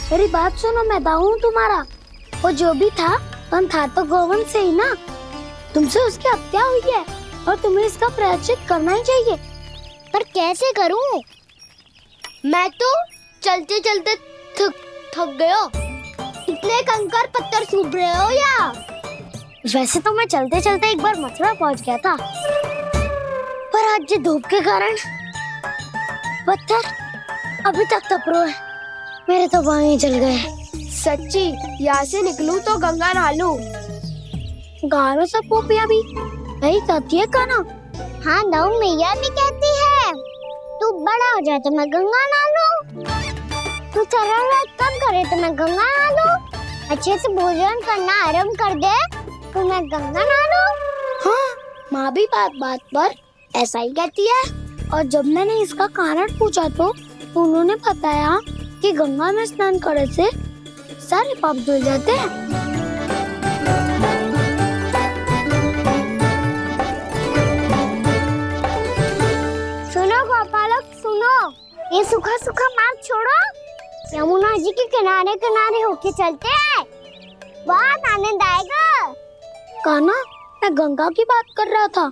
मेरी बात सुनो, मैं दाऊ हूँ तुम्हारा। वो जो भी था तो गोवन से ही ना। तुमसे उसकी हत्या हुई है और तुम्हें इसका प्रायश्चित करना ही चाहिए। पर कैसे करूं? मैं तो चलते चलते थक गया। इतने कंकर पत्थर सूख रहे हो या? वैसे तो मैं चलते चलते एक बार मथुरा पहुंच गया था, पर आज ये धूप के कारण पत्थर अभी तक तप रहे हैं। मेरे तो पाँव ही जल गए। सच्ची, यहाँ से निकलूं तो गंगा नहा लूं। गाँव में सब पोपिया भी यही कहती है काना। हाँ, दाऊ मैया भी कहती है तू बड़ा हो जाए तो मैं गंगा नहा लूं, तू चरण कम करे तो मैं गंगा नहा लूं, अच्छे से भोजन करना आरंभ कर दे तो मैं गंगा नहा लूं। हाँ, माँ भी बात बात पर ऐसा ही कहती है। और जब मैंने इसका कारण पूछा तो उन्होंने बताया कि गंगा में स्नान करने से सारे पाप धुल जाते हैं। सुनो गोपालक, सुनो, ये सूखा सूखा मार्ग छोड़ो, यमुना जी के किनारे किनारे होके चलते हैं, बहुत आनंद आएगा। काना, मैं गंगा की बात कर रहा था,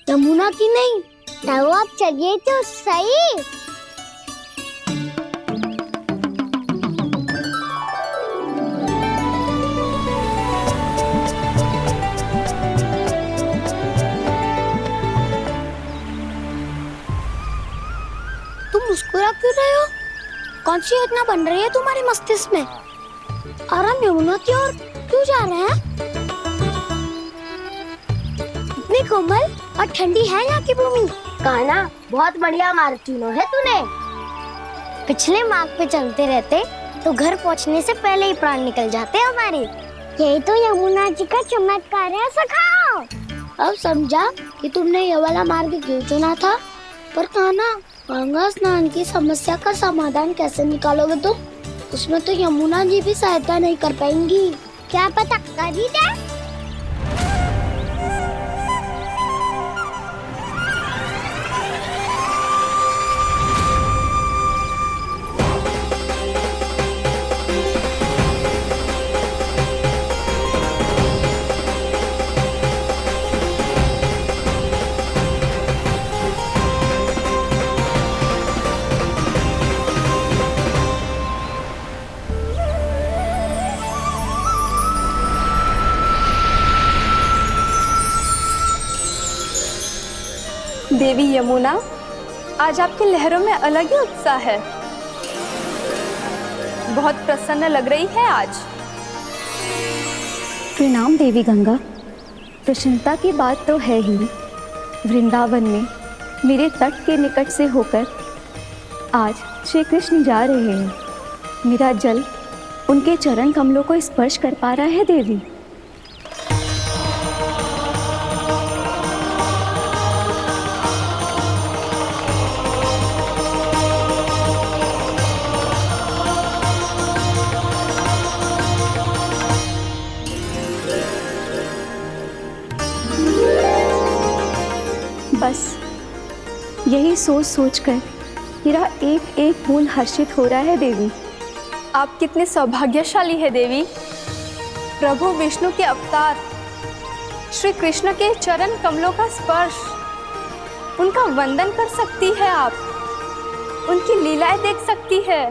यमुना की नहीं। तो आप चलिए तो सही। तुम मुस्कुरा क्यों रहे हो? कौन सी योजना बन रही है तुम्हारे मस्तिष्क में? और हम यमुना की ओर क्यों जा रहे हैं? इतनी कोमल और ठंडी है यहाँ की भूमि। कान्हा, बहुत बढ़िया मार्ग चुना है तूने। पिछले मार्ग पे चलते रहते तो घर पहुँचने से पहले ही प्राण निकल जाते हमारे। यही तो यमुना जी का चमत्कार है सखाओ। अब समझा कि तुमने ये वाला मार्ग क्यों चुना था। पर कान्हा, गंगा स्नान की समस्या का समाधान कैसे निकालोगे तुम? उसमें तो यमुना जी भी सहायता नहीं कर पाएंगी। क्या पता कर ही दे। देवी यमुना, आज आपकी लहरों में अलग ही उत्साह है। बहुत प्रसन्न लग रही है आज। प्रणाम देवी गंगा। प्रसन्नता की बात तो है ही। वृंदावन में मेरे तट के निकट से होकर आज श्री कृष्ण जा रहे हैं। मेरा जल उनके चरण कमलों को स्पर्श कर पा रहा है देवी। बस यही सोच सोचकर मेरा एक एक फूल हर्षित हो रहा है देवी। आप कितने सौभाग्यशाली है देवी। प्रभु विष्णु के अवतार श्री कृष्ण के चरण कमलों का स्पर्श, उनका वंदन कर सकती है आप, उनकी लीलाएं देख सकती है,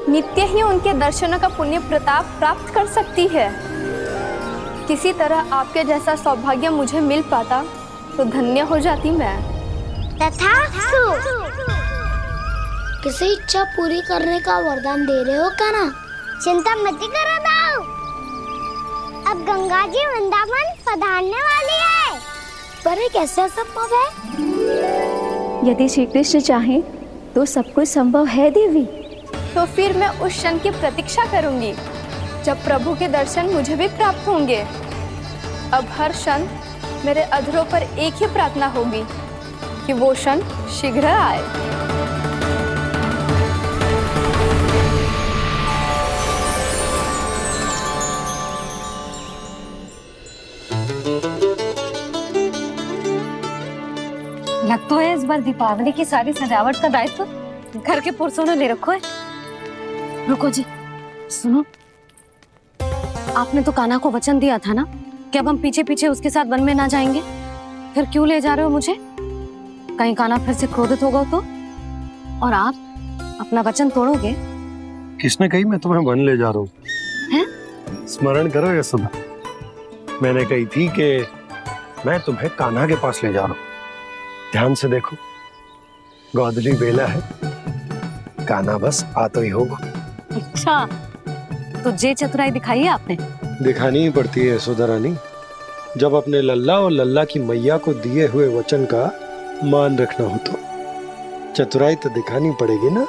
नित्य ही उनके दर्शनों का पुण्य प्रताप प्राप्त कर सकती है। किसी तरह आपके जैसा सौभाग्य मुझे मिल पाता तो धन्य हो जाती मैं। तथास्तु। किसी इच्छा पूरी करने का वरदान दे रहे हो कान्हा? चिंता मत करो दाऊ, अब गंगा जी वृंदावन पधारने वाली है। पर ये कैसे संभव है? यदि श्री कृष्ण चाहें तो सब कुछ संभव है देवी। तो फिर मैं उस क्षण की प्रतीक्षा करूंगी जब प्रभु के दर्शन मुझे भी प्राप्त होंगे। अब हर क्षण मेरे अधरों पर एक ही प्रार्थना होगी कि वो क्षण शीघ्र आए। लगता है इस बार दीपावली की सारी सजावट का दायित्व घर के पुरुषों ने ले रखा है। रुको जी, सुनो, आपने तो कान्हा को वचन दिया था ना कि अब हम पीछे पीछे उसके साथ वन में ना जाएंगे। फिर क्यों ले जा रहे हो मुझे? कहीं कान्हा फिर से क्रोधित होगा तो? और आप अपना वचन तोड़ोगे? किसने कही मैं तुम्हें वन ले जा रहा हूँ? स्मरण करो यशोदा, मैंने कही थी कि मैं तुम्हें कान्हा के पास ले जा रहा हूँ। ध्यान से देखो, गोदली बेला है, कान्हा बस आ तो ही होगा। अच्छा, तो जे चतुराई दिखाई है आपने? दिखानी ही पड़ती है यशोदा रानी, जब अपने लल्ला और लल्ला की मैया को दिए हुए वचन का मान रखना हो तो चतुराई तो दिखानी पड़ेगी ना।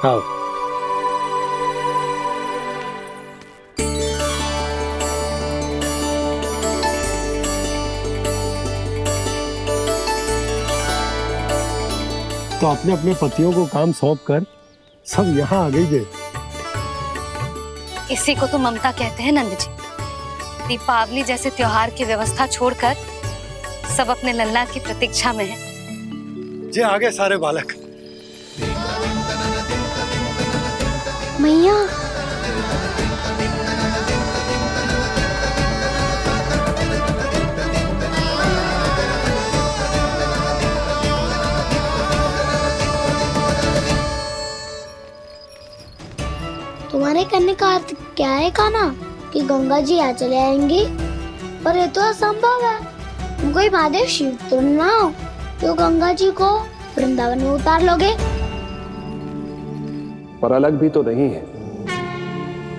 आओ। तो अपने अपने पतियों को काम सौंप कर सब यहाँ आ गई थे। इसी को तो ममता कहते हैं नंद जी। दीपावली जैसे त्योहार की व्यवस्था छोड़कर सब अपने लल्ला की प्रतीक्षा में हैं। जे आगे सारे बालक। मैया, तुम्हारे करने का अर्थ क्या है कान्हा? कि गंगा जी आ चले आएंगी? पर ये तो असंभव है। तुम कोई महादेव शिव तो ना हो तो गंगा जी को वृंदावन में उतार लोगे? पर अलग भी तो नहीं है।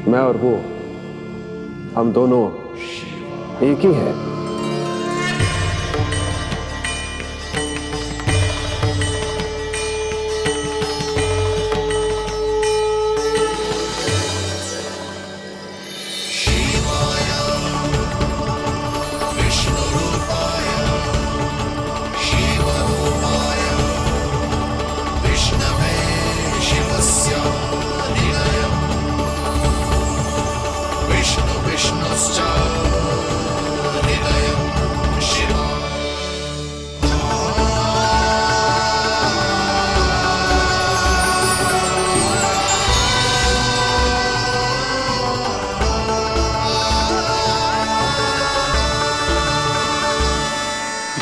मैं और वो, हम दोनों एक ही हैं।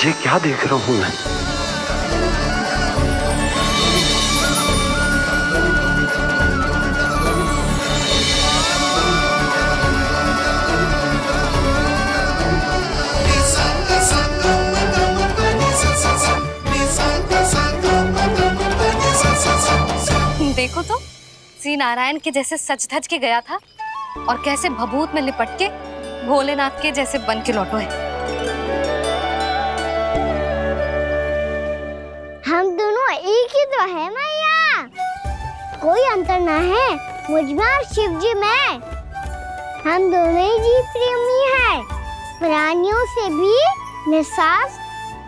ये क्या देख रहा हूँ मैं? देखो तो, श्री नारायण के जैसे सच धज के गया था और कैसे भभूत में लिपट के भोलेनाथ के जैसे बन के लौटो है। हम दोनों एक ही तो है मैया, कोई अंतर ना है मुझ में और शिव जी में। हम दोनों ही जीव प्रेमी हैं, प्राणियों से भी निस्वार्थ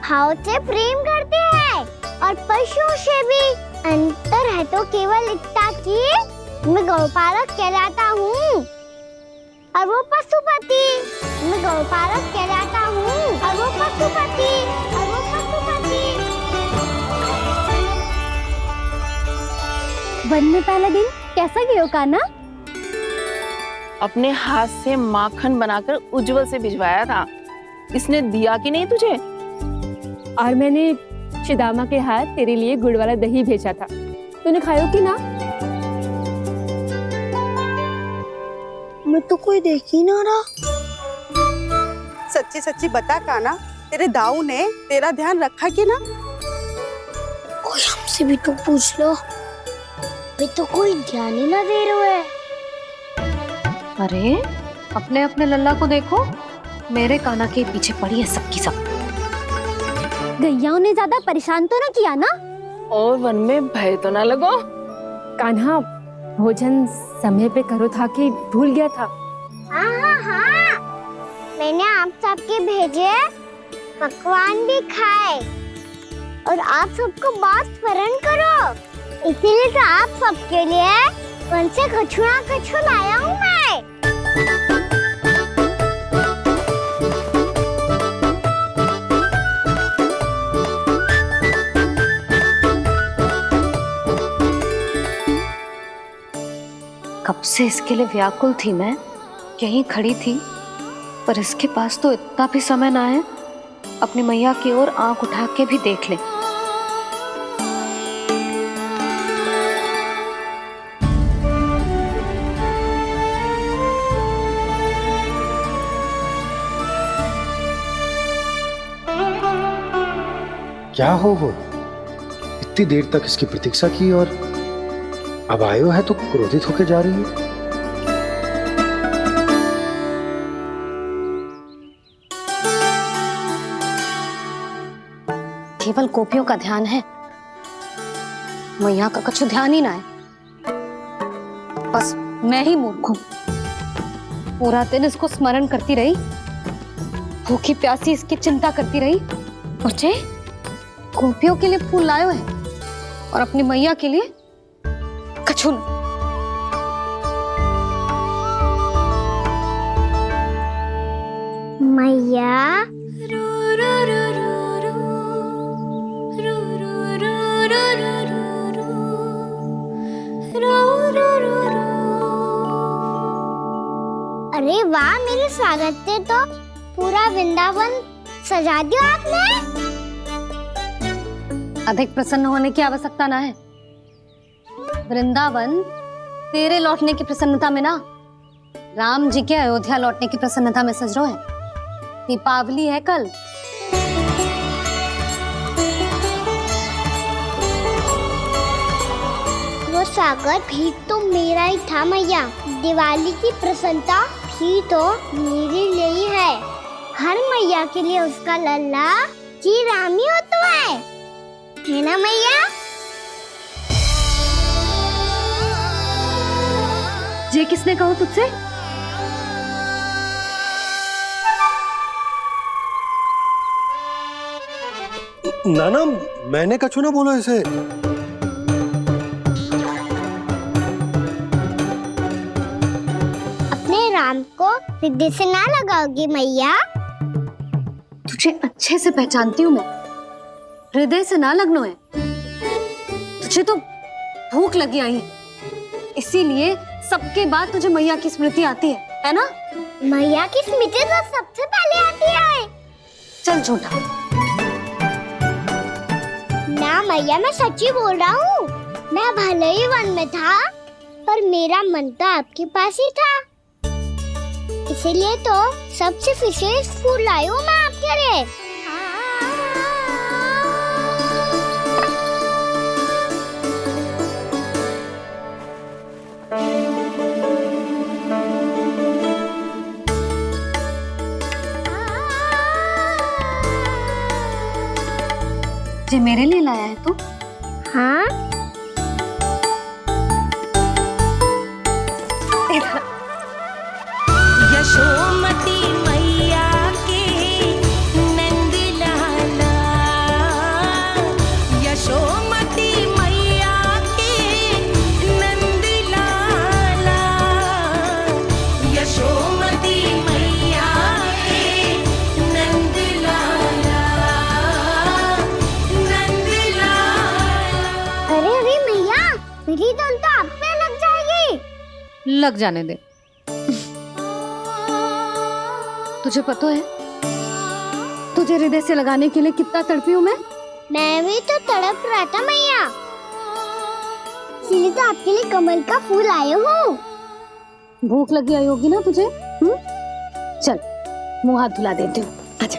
भाव से प्रेम करते हैं और पशुओं से भी। अंतर है तो केवल इतना कि मैं गौपालक कहलाता हूँ और वो पशुपति। मैं गौपालक कहलाता हूँ और वो पशुपति। वन में पहला दिन कैसा गया कान्हा? अपने हाथ से माखन बनाकर उज्जवल से भिजवाया था। इसने दिया कि नहीं तुझे? और मैंने शिदामा के हाथ तेरे लिए गुड़ वाला दही भेजा था, तूने खायो कि ना? मैं तो कोई देख ही ना रहा। सच्ची सच्ची बता कान्हा, तेरे दाऊ ने तेरा ध्यान रखा कि ना? कोई हमसे भी तो पूछ लो, वे तो कोई ध्यान ही ना दे रहे है। अरे अपने अपने लल्ला को देखो, मेरे कान्हा के पीछे पड़ी है सबकी सब। गैयाओं ने ज्यादा परेशान तो ना किया ना? और वन में भय तो ना लगो? कान्हा भोजन समय पे करो था कि भूल गया था? हाँ, मैंने आप सबके भेजे पकवान भी खाए और आप सबको बात स्मरण करो, इसीलिए तो आप सबके लिए वन से कछुआ कछु लाया हूँ मैं। कब से इसके लिए व्याकुल थी मैं, यहीं खड़ी थी, पर इसके पास तो इतना भी समय ना है अपनी मैया की ओर आंख उठा के भी देख ले। क्या हो वो? इतनी देर तक इसकी प्रतीक्षा की और अब आयो है तो क्रोधित होकर जा रही है। केवल गोपियों का ध्यान है, मैया का कुछ ध्यान ही ना है। बस मैं ही मूर्ख हूं, पूरा दिन इसको स्मरण करती रही, भूखी प्यासी इसकी चिंता करती रही, और जे गोपियों के लिए फूल लायो है और अपनी मैया के लिए कछु न। मैया अरे वाह, मेरे स्वागत से तो पूरा वृंदावन सजा दिया आपने। अधिक प्रसन्न होने की आवश्यकता ना है। वृंदावन तेरे लौटने की प्रसन्नता में ना, राम जी के अयोध्या लौटने की प्रसन्नता में सज रहे हैं। दीपावली है कल। वो स्वागत भी तो मेरा ही था मैया। दिवाली की प्रसन्नता भी तो मेरे लिए ही है। हर मैया के लिए उसका लल्ला जी राम ही होता है ना मैया? ये किसने कहा तुझसे? नाना, मैंने कछु ना बोला इसे। अपने राम को हृदय से ना लगाओगी मैया? तुझे अच्छे से पहचानती हूँ मैं, हृदय से ना लगनो है। तुझे तो भूख लगी आई है, इसीलिए सबके बाद तुझे मैया की स्मृति आती है ना? मैया की स्मृति तो सबसे पहले आती है। चल झूठा। ना मैया, मैं सच्ची बोल रहा हूँ। मैं भले ही वन में था, पर मेरा मन तो आपके पास ही था। इसीलिए तो सबसे विशेष फूल लाई हूँ मैं आपके लिए। ये मेरे लिए लाया है तू? हाँ, यशोमती मैया के नंद लाला, यशोमती मैया के नंद लाला, यशोमती मैया के नंद लाला, नंद लाला। अरे अरे मैया, मेरी धुन तो आप पे लग जाएगी। लग जाने दे। तुझे पता है तुझे हृदय से लगाने के लिए कितना तड़पी हूँ मैं? मैं भी तो तड़प रहा था मैया, इसीलिए तो आपके लिए कमल का फूल आए हूँ। भूख लगी आई होगी ना तुझे? चल मुंह हाथ धुला देती हूँ। आजा,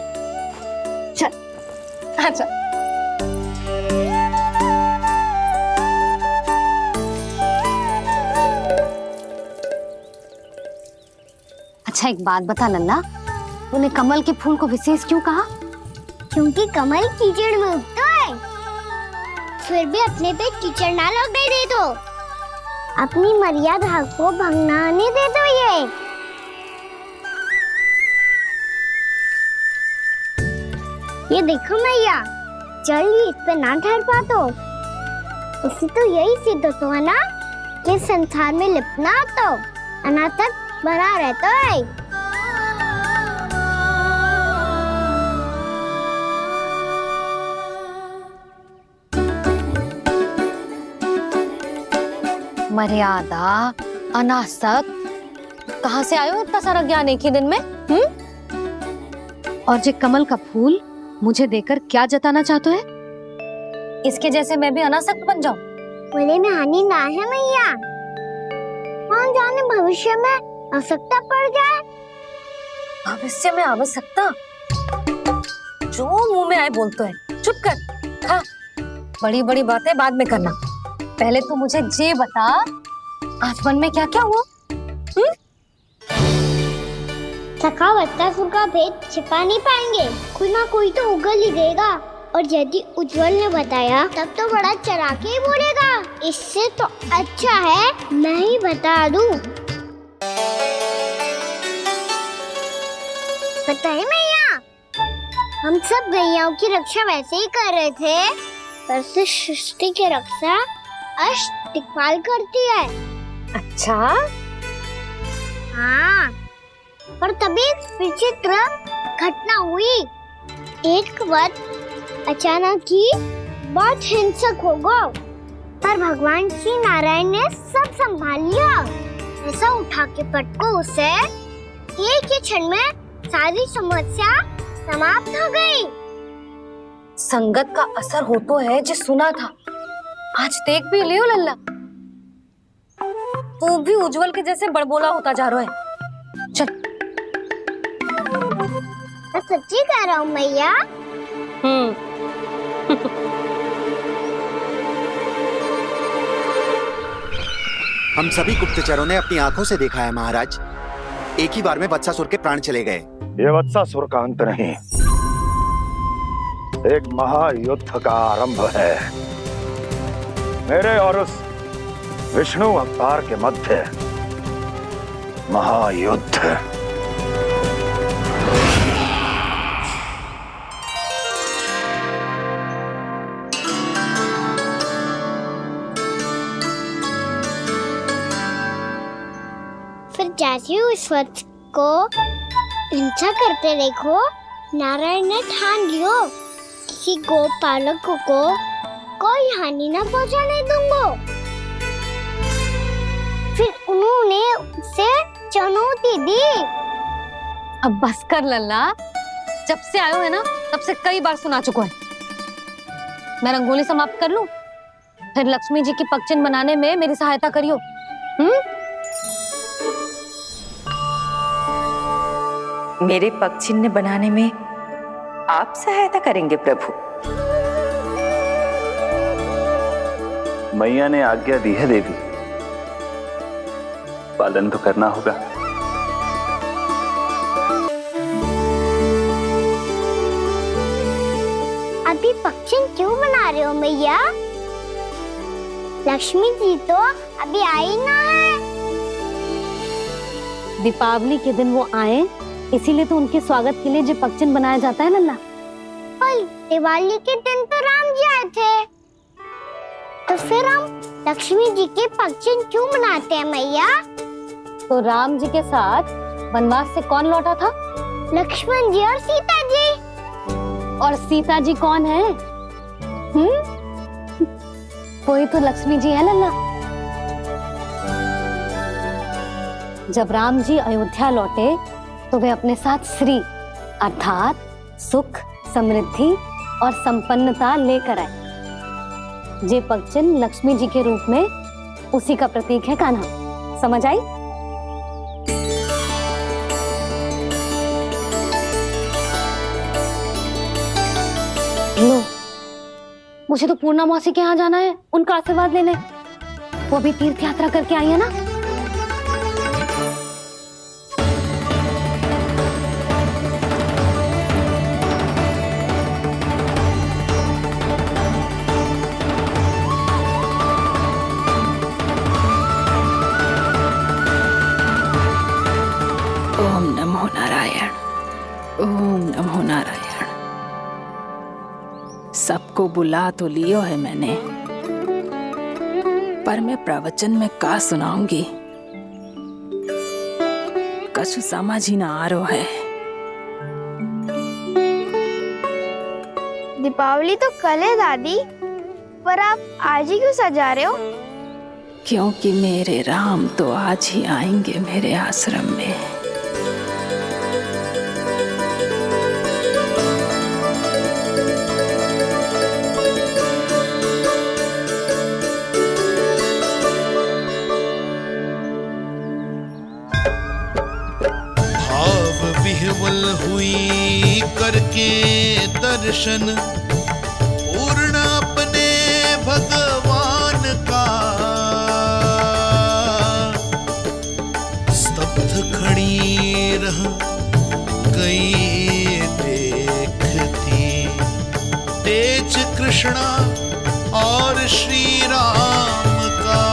चल आजा। अच्छा एक बात बता लल्ला, तूने कमल के फूल को विशेष क्यों कहा? क्योंकि कमल कीचड़ में उगता है, फिर भी अपने पे कीचड़ ना लगने दे दो। अपनी मर्यादा को भंग ना आने दे दो। ये देखो मैया, जल ही इस पे ना ठहर पा तो इसी तो यही सिद्ध होता है ना कि संसार में लिपना तो अनाथक बना रहता है। मर्यादा, अनासक, कहाँ से आयो इतना सारा ज्ञान एक ही दिन में? और ये कमल का फूल मुझे देकर क्या जताना चाहते है? इसके जैसे मैं भी अनासक्त बन जाऊं? बोले में हानि ना है मैया, कौन जाने भविष्य में आवश्यकता पड़ जाए। भविष्य में आवश्यकता? जो मुंह में आए बोलते हैं, चुप कर। हाँ, बड़ी बड़ी बातें बाद में करना, पहले तू मुझे ये बता आज मन में क्या क्या हुआ? सखा बत्तासुर का भेद छिपा नहीं पाएंगे, कोई ना कोई तो उगल ही देगा। और यदि उज्जवल ने बताया तब तो बड़ा चला के ही बोलेगा। इससे तो अच्छा है मैं ही बता दूं। पता है मैया, हम सब गैयाओं की रक्षा वैसे ही कर रहे थे, पर से सृष्टि की रक्षा अष्टदिक्पाल करती है। अच्छा, हाँ, पर तभी विचित्र घटना हुई। एक वक्त अचानक ही बहुत हिंसक हो गया, पर भगवान श्री नारायण ने सब संभाल लिया। ऐसा उठा के पटको उसे, एक ही क्षण में सारी समस्या समाप्त हो गई। संगत का असर हो तो है जो सुना था, आज देख भी लियो लल्ला, तू भी उज्जवल के जैसे बड़बोला होता जा रहा है। चल। मैं सच्ची कह रहा हूँ मैया। हम सभी गुप्तचरों ने अपनी आंखों से देखा है महाराज, एक ही बार में वत्सासुर के प्राण चले गए। ये वत्सासुर का अंत नहीं, एक महायुद्ध का आरंभ है। मेरे और उस विष्णु अवतार के मध्य महायुद्ध। फिर जैसे ही उस वक्त को हिंसा करते देखो, नारायण ने ठान लियो किसी गोपालक को कोई हानि न पहुंचाने दूंगा। फिर उन्होंने उसे चुनौती दी। अब बस कर लल्ला, जब से आयो है ना तब से कई बार सुना चुका है। मैं रंगोली समाप्त कर लूं, फिर लक्ष्मी जी की पगचिन बनाने में मेरी सहायता करियो। मेरे पगचिन्ह बनाने में आप सहायता करेंगे प्रभु? मैया ने आज्ञा दी है देवी, पालन तो करना होगा। अभी पक्षी क्यों बना रहे हो मैया? लक्ष्मी जी तो अभी आई ना है। दीपावली के दिन वो आए, इसीलिए तो उनके स्वागत के लिए जो पगचिन बनाया जाता है लल्ला। पर दिवाली के दिन तो राम जी आए थे, तो फिर हम लक्ष्मी जी के पगचिन क्यों बनाते हैं मैया? तो राम जी के साथ वनवास से कौन लौटा था? लक्ष्मण जी और सीता जी। और सीता जी कौन है? कोई तो लक्ष्मी जी है लल्ला। जब राम जी अयोध्या लौटे तो वे अपने साथ श्री अर्थात सुख, समृद्धि और संपन्नता लेकर आए। जे पगचिन लक्ष्मी जी के रूप में उसी का प्रतीक है कान्हा। समझ आई? लो, मुझे तो पूर्णा मौसी के यहाँ जाना है, उनका आशीर्वाद लेने। वो भी तीर्थ यात्रा करके आई है ना। ओम नमो नारायण, ओम नमो नारायण। सबको बुला तो लियो है मैंने, पर मैं प्रवचन में का सुनाऊंगी, कछु समझ ही ना आ रहा है। दीपावली तो कल है दादी, पर आप आज ही क्यों सजा रहे हो? क्योंकि मेरे राम तो आज ही आएंगे मेरे आश्रम में। भाव विह्वल हुई करके दर्शन पूर्ण अपने भगवान का, स्तब्ध खड़ी रह गई देखती तेज कृष्णा और श्री राम का।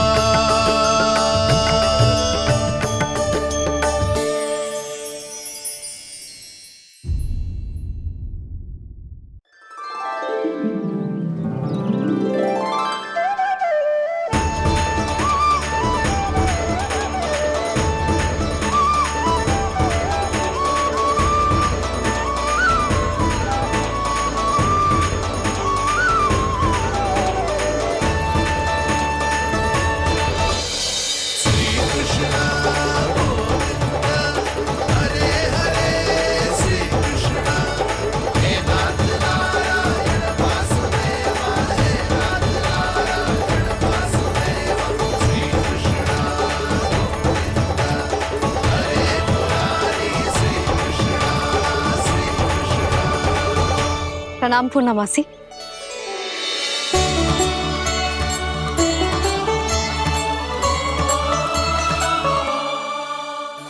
प्रणाम पूर्णमासी।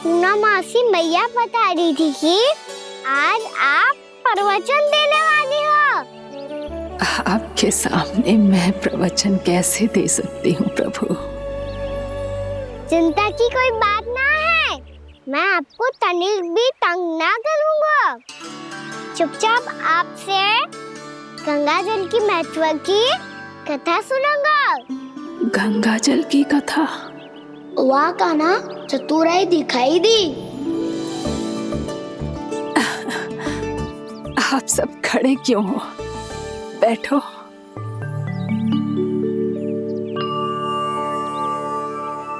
पूर्णमासी मैया बता रही थी कि आज आप प्रवचन देने वाली हो। आपके सामने मैं प्रवचन कैसे दे सकती हूँ प्रभु? चिंता की कोई बात ना है, मैं आपको तनिक भी तंग ना करूँगा। चुपचाप आपसे गंगा जल की महत्व की कथा सुनूंगा। गंगा जल की कथा? वाह कान्हा, चतुराई दिखाई दी। आप सब खड़े क्यों हो? बैठो।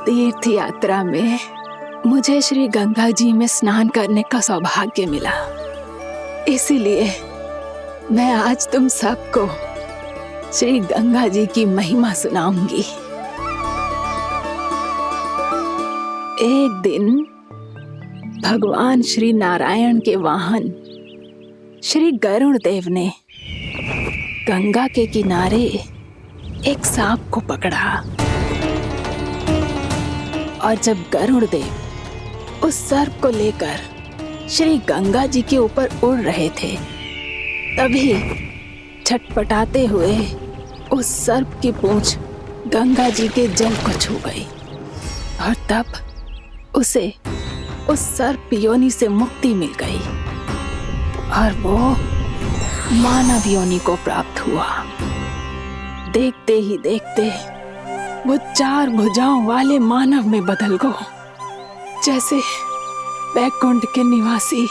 तीर्थ यात्रा में मुझे श्री गंगा जी में स्नान करने का सौभाग्य मिला, इसीलिए मैं आज तुम सबको श्री गंगा जी की महिमा सुनाऊंगी। एक दिन भगवान श्री नारायण के वाहन श्री गरुड़ देव ने गंगा के किनारे एक सांप को पकड़ा, और जब गरुड़ देव उस सर्प को लेकर श्री गंगा जी के ऊपर उड़ रहे थे, तभी छटपटाते हुए उस सर्प की पूंछ गंगा जी के जल को छू गई, और तब उसे उस सर्प योनि से मुक्ति मिल गई और वो मानव योनि को प्राप्त हुआ। देखते ही देखते वो 4 भुजाओं वाले मानव में बदल गो, जैसे वैकुंठ के निवासी।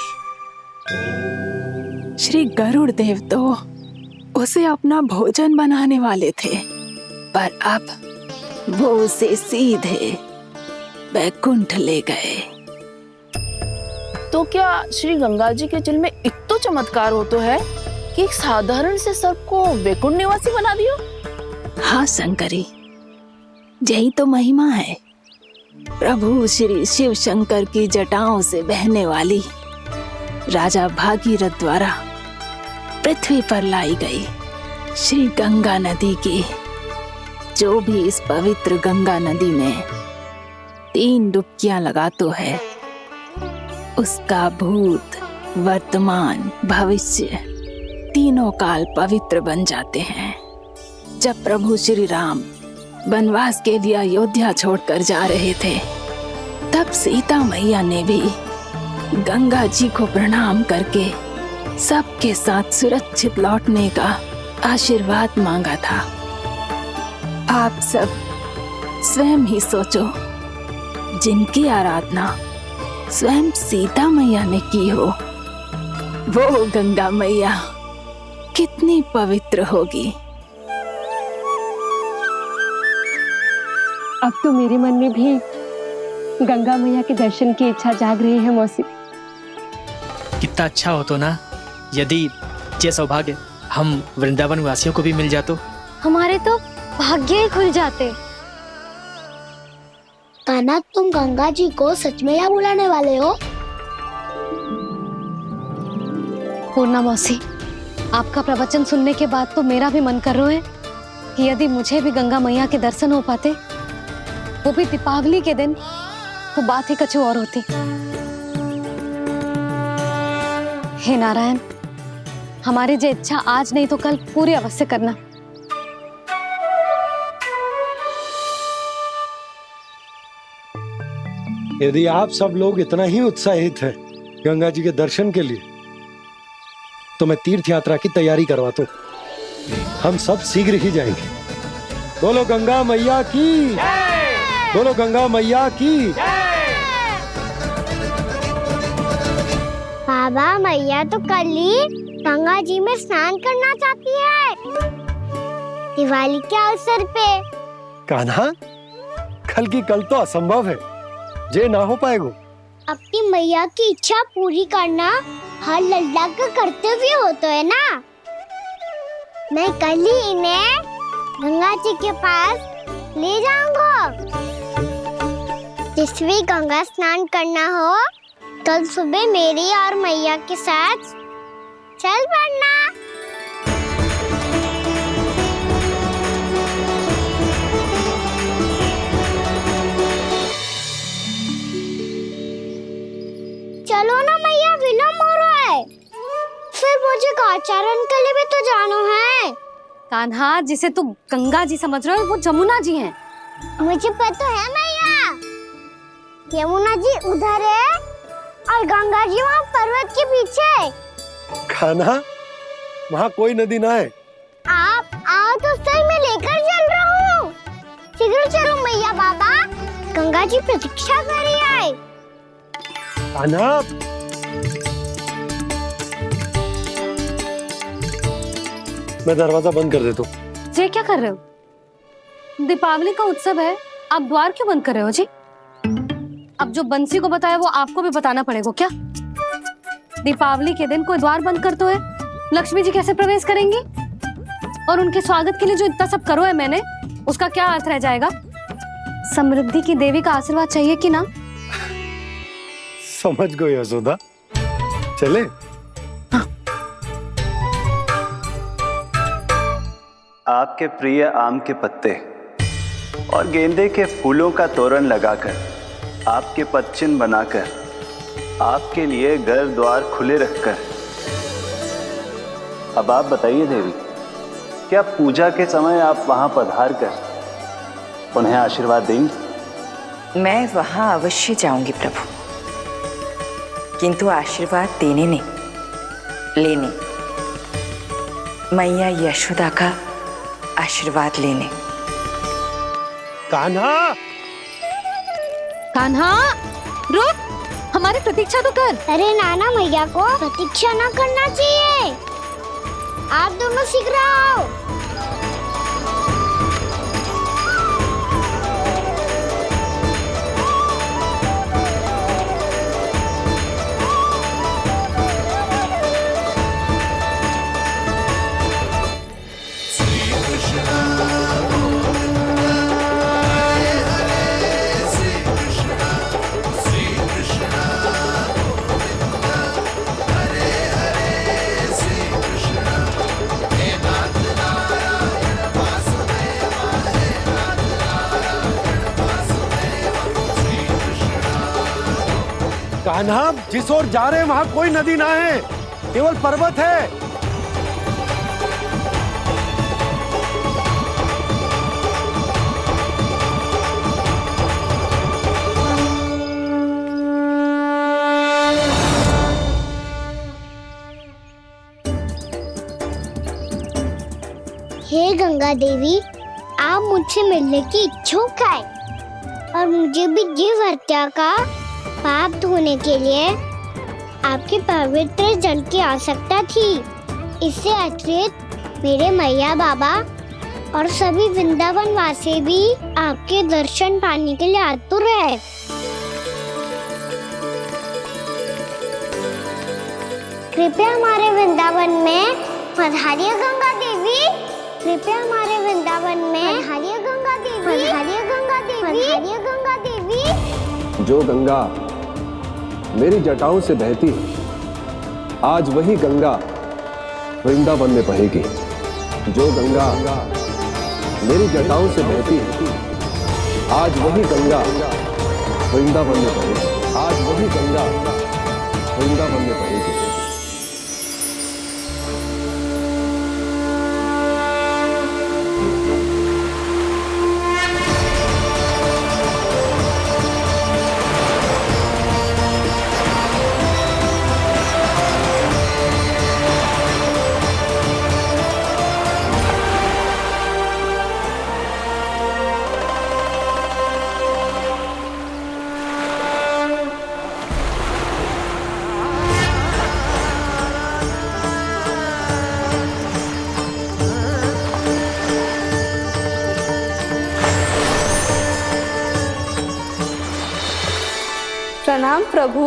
श्री गरुड़ देव तो उसे अपना भोजन बनाने वाले थे, पर अब वो उसे सीधे वैकुंठ ले गए। तो क्या श्री गंगा जी के जल में इतना चमत्कार हो तो है कि एक साधारण से सर्प को वैकुंठ निवासी बना दियो? हाँ शंकरी, यही तो महिमा है। प्रभु श्री शिव शंकर की जटाओं से बहने वाली राजा भागीरथ द्वारा पृथ्वी पर लाई गई श्री गंगा नदी की, जो भी इस पवित्र गंगा नदी में 3 डुबकियां लगातो है, उसका भूत, वर्तमान, भविष्य तीनों काल पवित्र बन जाते हैं। जब प्रभु श्री राम वनवास के लिए अयोध्या छोड़कर जा रहे थे, तब सीता मैया ने भी गंगा जी को प्रणाम करके सबके साथ सुरक्षित लौटने का आशीर्वाद मांगा था। आप सब स्वयं ही सोचो, जिनकी आराधना स्वयं सीता मैया ने की हो, वो गंगा मैया कितनी पवित्र होगी। अब तो मेरे मन में भी गंगा मैया के दर्शन की इच्छा जाग रही है मौसी। कितना अच्छा हो तो ना यदि ये सौभाग्य हम वृंदावन वासियों को भी मिल जातो। हमारे तो भाग्य ही खुल जाते। कान्हा, तुम गंगा जी को सच में यहाँ बुलाने वाले हो? पूर्णा मौसी, आपका प्रवचन सुनने के बाद तो मेरा भी मन कर रहा है कि यदि मुझे भी गंगा मैया के दर्शन हो पाते, वो भी दीपावली के दिन, तो बात ही कुछ और होती। हे नारायण, हमारी जो इच्छा आज नहीं तो कल पूरी अवश्य करना। यदि आप सब लोग इतना ही उत्साहित हैं गंगा जी के दर्शन के लिए, तो मैं तीर्थ यात्रा की तैयारी करवाता हूँ। हम सब शीघ्र ही जाएंगे। बोलो गंगा मैया की, बोलो गंगा मैया की। बाबा, मैया तो कल ही गंगा जी में स्नान करना चाहती है, दिवाली के अवसर पे। कान्हा, कल की कल तो असंभव है, जे ना हो पाएगा। अपनी मैया की इच्छा पूरी करना हर लल्ला का कर्तव्य होता है ना। मैं कल ही इन्हें गंगा जी के पास ले जाऊंगा। जिस भी गंगा स्नान करना हो, कल सुबह मेरी और मैया के साथ चल पड़ना। चलो ना मैया, विलम्ब हो रहा है। फिर मुझे काचारण के लिए भी तो जाना है। कान्हा, जिसे तू गंगा जी समझ रहे हो, वो जमुना जी हैं। मुझे पता है मैया, यमुना जी उधर है और गंगा जी वहाँ पर्वत के पीछे। कान्हा, वहाँ कोई नदी ना है। आप आओ तो सही, मैं लेकर चल रहा हूँ। शीघ्र चलो मैया। बाबा, गंगा जी प्रतीक्षा कर रही है। कान्हा, मैं दरवाजा बंद कर देता हूँ। जी क्या कर रहे हो? दीपावली का उत्सव है, आप द्वार क्यों बंद कर रहे हो जी? अब जो बंसी को बताया वो आपको भी बताना पड़ेगा क्या? दीपावली के दिन कोई द्वार बंद कर तो है, लक्ष्मी जी कैसे प्रवेश करेंगी? और उनके स्वागत के लिए जो इतना सब करो है मैंने, उसका क्या अर्थ रह जाएगा? समृद्धि की देवी का आशीर्वाद चाहिए कि ना? समझ गई यशोदा, चले। आपके प्रिय आम के पत्ते और गेंदे के फूलों का तोरण लगाकर, आपके पदचिन्ह बनाकर, आपके लिए घर द्वार खुले रखकर, अब आप बताइए देवी, क्या पूजा के समय आप वहां पधार कर उन्हें आशीर्वाद देंगी? मैं वहां अवश्य जाऊंगी प्रभु, किंतु आशीर्वाद देने नहीं, लेने, मैया यशोदा का आशीर्वाद लेने। कान्हा, कान्हा, रुक, हमारी प्रतीक्षा तो कर। अरे नाना, मैया को प्रतीक्षा ना करना चाहिए। आप दोनों शीघ्र आओ। कान्हा, जिस ओर जा रहे हैं वहां कोई नदी ना है, केवल पर्वत है। हे गंगा देवी, आप मुझसे मिलने की इच्छुक है और मुझे भी जीव हत्या का पाप धोने के लिए आपके पवित्र जल की आवश्यकता थी। इससे अतिरिक्त मेरे मैया बाबा और सभी वृंदावन वासी भी आपके दर्शन पाने के लिए आतुर है। कृपया हमारे वृंदावन में पधारिए गंगा देवी। कृपया हमारे वृंदावन में पधारिए गंगा देवी। पधारिए गंगा देवी। पधारिए गंगा देवी। जो गंगा मेरी जटाओं से बहती है, आज वही गंगा वृंदावन में बहेगी। जो गंगा मेरी जटाओं से बहती है, आज वही गंगा वृंदावन में बहेगी। आज वही गंगा वृंदावन में बहेगी। प्रणाम प्रभु।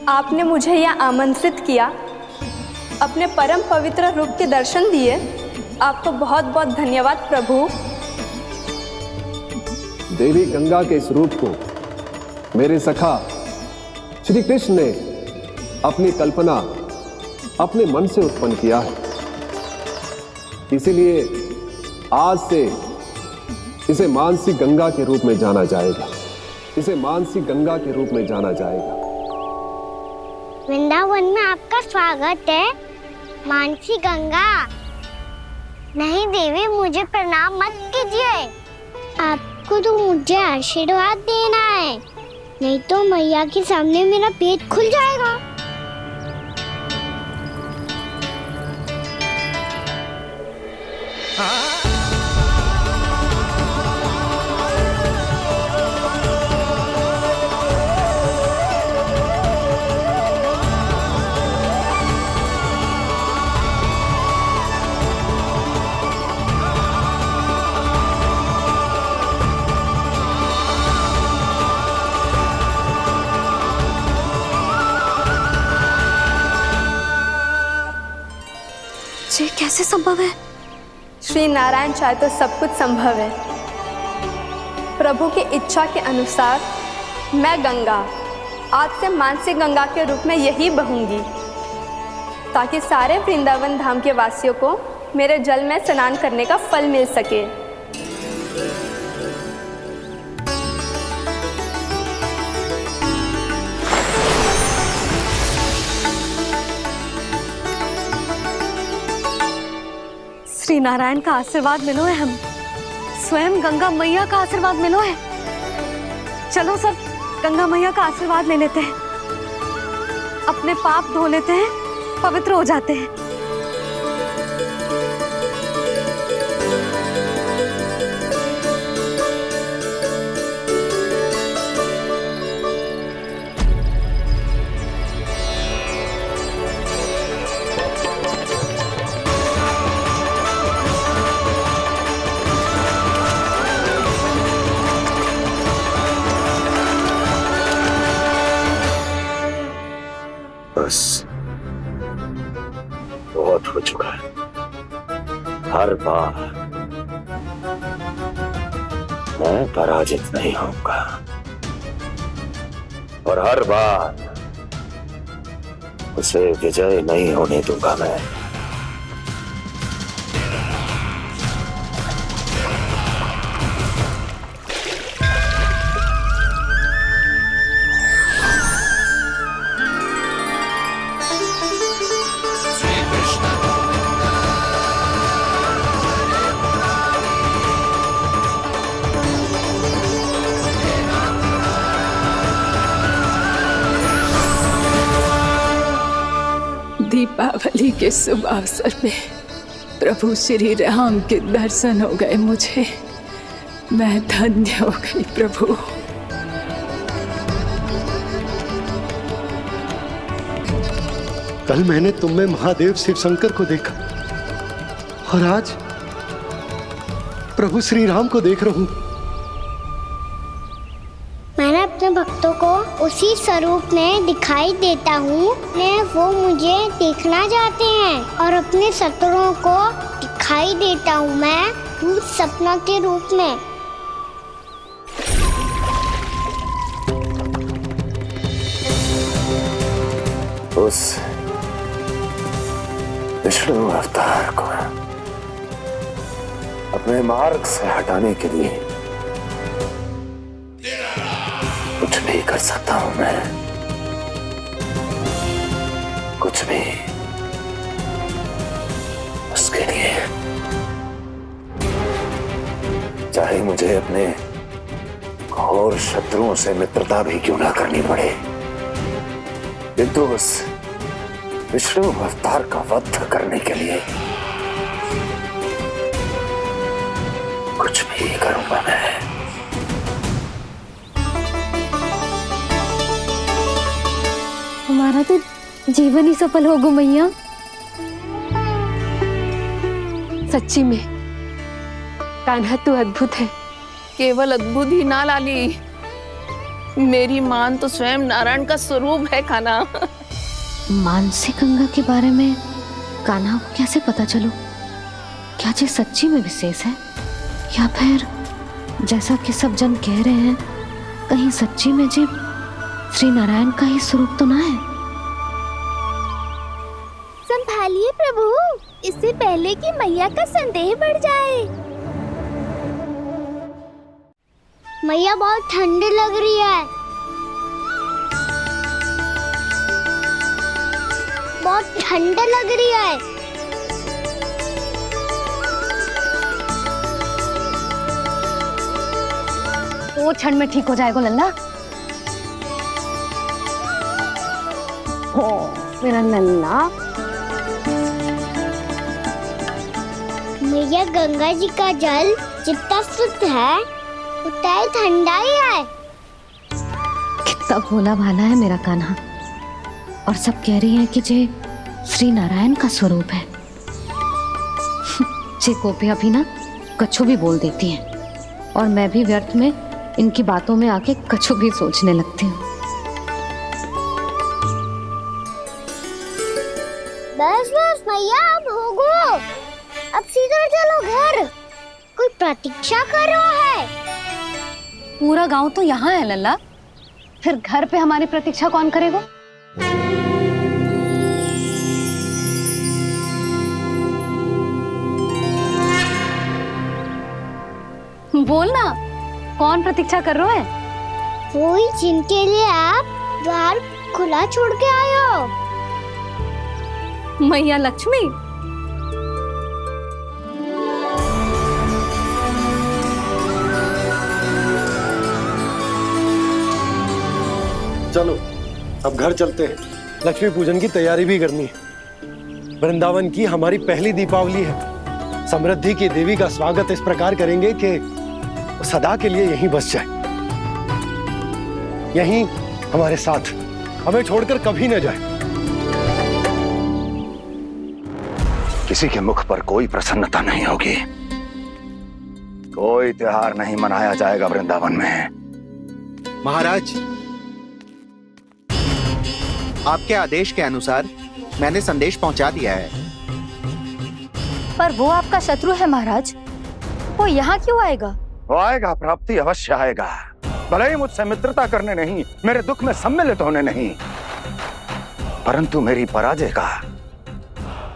आपने मुझे यह आमंत्रित किया, अपने परम पवित्र रूप के दर्शन दिए। आपको बहुत बहुत धन्यवाद प्रभु। देवी गंगा के इस रूप को मेरे सखा श्री कृष्ण ने अपनी कल्पना अपने मन से उत्पन्न किया है। इसीलिए आज से इसे मानसी गंगा के रूप में जाना जाएगा। इसे मानसी गंगा के रूप में जाना जाएगा। वृंदावन में आपका स्वागत है मानसी गंगा। नहीं देवी, मुझे प्रणाम मत कीजिए। आपको तो मुझे आशीर्वाद देना है, नहीं तो मैया के सामने मेरा पेट खुल जाएगा। ये कैसे संभव है? श्री नारायण चाहे तो सब कुछ संभव है। प्रभु की इच्छा के अनुसार मैं गंगा आज से मानसी गंगा के रूप में यही बहूंगी, ताकि सारे वृंदावन धाम के वासियों को मेरे जल में स्नान करने का फल मिल सके। श्री नारायण का आशीर्वाद मिलो है, हम स्वयं गंगा मैया का आशीर्वाद मिलो है। चलो सब गंगा मैया का आशीर्वाद ले लेते हैं, अपने पाप धो लेते हैं, पवित्र हो जाते हैं। बस बहुत हो चुका है। हर बार मैं पराजित नहीं होऊंगा और हर बार उसे विजय नहीं होने दूंगा मैं। दीपावली के शुभ अवसर पे प्रभु श्री राम के दर्शन हो गए मुझे। मैं धन्य हो गई प्रभु। कल मैंने तुम में महादेव शिव शंकर को देखा। और आज प्रभु श्री राम को देख रहा हूं। मैंने अपने भक्तों को उसी स्वरूप में दिखाई देता हूँ वो मुझे देखना चाहते हैं, और अपने शत्रुओं को दिखाई देता हूँ मैं भूत सपना के रूप में। उस विष्णु अवतार को अपने मार्ग से हटाने के लिए कुछ भी कर सकता हूं मैं, कुछ भी। उसके लिए चाहे मुझे अपने घोर शत्रुओं से मित्रता भी क्यों ना करनी पड़े, किंतु उस विष्णु अवतार का वध करने के लिए कुछ भी करूंगा मैं। हमारा तो जीवन ही सफल होगा मैया। सच्ची में कान्हा तू अद्भुत है। केवल अद्भुत ही ना लाली, मेरी मान तो स्वयं नारायण का स्वरूप है कान्हा। मानसी गंगा के बारे में कान्हा को कैसे पता चलो? क्या ये सच्ची में विशेष है, या फिर जैसा कि सब जन कह रहे हैं कहीं सच्ची में जी श्री नारायण का ही स्वरूप तो ना है? संभालिए प्रभु, इससे पहले कि मैया का संदेह बढ़ जाए। मैया बहुत ठंडी लग रही है, बहुत ठंड लग रही है। वो ठंड में ठीक हो जाएगा लल्ला। हो मेरा लल्ला। मैया गंगा जी का जल जितना शुद्ध है उतना ही ठंडा ही है। कितना भोला भाला है मेरा कान्हा, और सब कह रही हैं कि ये श्री नारायण का स्वरूप है। ये गोपियां भी ना कछु भी बोल देती हैं, और मैं भी व्यर्थ में इनकी बातों में आके कछु भी सोचने लगती हूँ। बस बस मैया, अब होगो, अब सीधा चलो घर। कोई प्रतीक्षा कर रहा है। पूरा गांव तो यहाँ है लल्ला, फिर घर पे हमारी प्रतीक्षा कौन करेगा? बोल ना, कौन प्रतीक्षा कर रहा है? वही जिनके लिए आप द्वार खुला छोड़ के आए हो। मैया लक्ष्मी। चलो अब घर चलते हैं, लक्ष्मी पूजन की तैयारी भी करनी है। वृंदावन की हमारी पहली दीपावली है। समृद्धि की देवी का स्वागत इस प्रकार करेंगे कि वो सदा के लिए यहीं बस जाए, यहीं हमारे साथ, हमें छोड़कर कभी न जाए। किसी के मुख पर कोई प्रसन्नता नहीं होगी, कोई त्योहार नहीं मनाया जाएगा वृंदावन में। महाराज, आपके आदेश के अनुसार मैंने संदेश पहुंचा दिया है। पर वो आपका शत्रु है महाराज, वो यहाँ क्यों आएगा? वो आएगा, प्राप्ति अवश्य आएगा। भले ही मुझसे मित्रता करने नहीं, मेरे दुख में सम्मिलित होने नहीं, परंतु मेरी पराजय का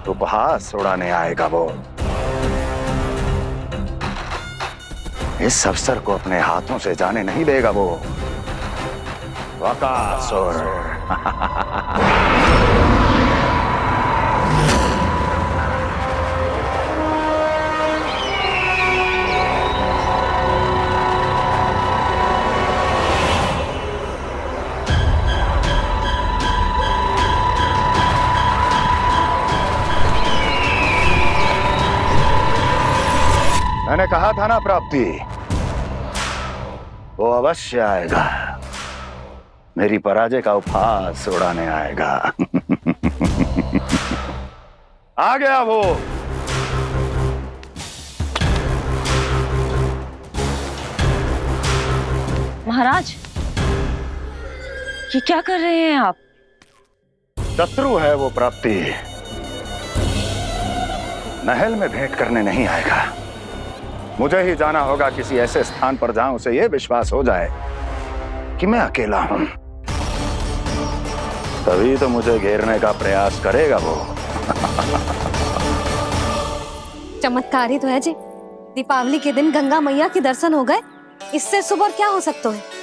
उपहास उड़ाने आएगा वो। इस अवसर को अपने हाथों से जाने नहीं देगा वो। वकासुर। मैंने कहा था ना प्राप्ति, वो अवश्य आएगा, मेरी पराजय का उपहास उड़ाने आएगा। आ गया वो। महाराज, ये क्या कर रहे हैं आप? शत्रु है वो प्राप्ति, महल में भेंट करने नहीं आएगा। मुझे ही जाना होगा किसी ऐसे स्थान पर जहां उसे यह विश्वास हो जाए कि मैं अकेला हूं, तभी तो मुझे घेरने का प्रयास करेगा वो। चमत्कार ही तो है जी, दीपावली के दिन गंगा मैया के दर्शन हो गए, इससे शुभ और क्या हो सकता है।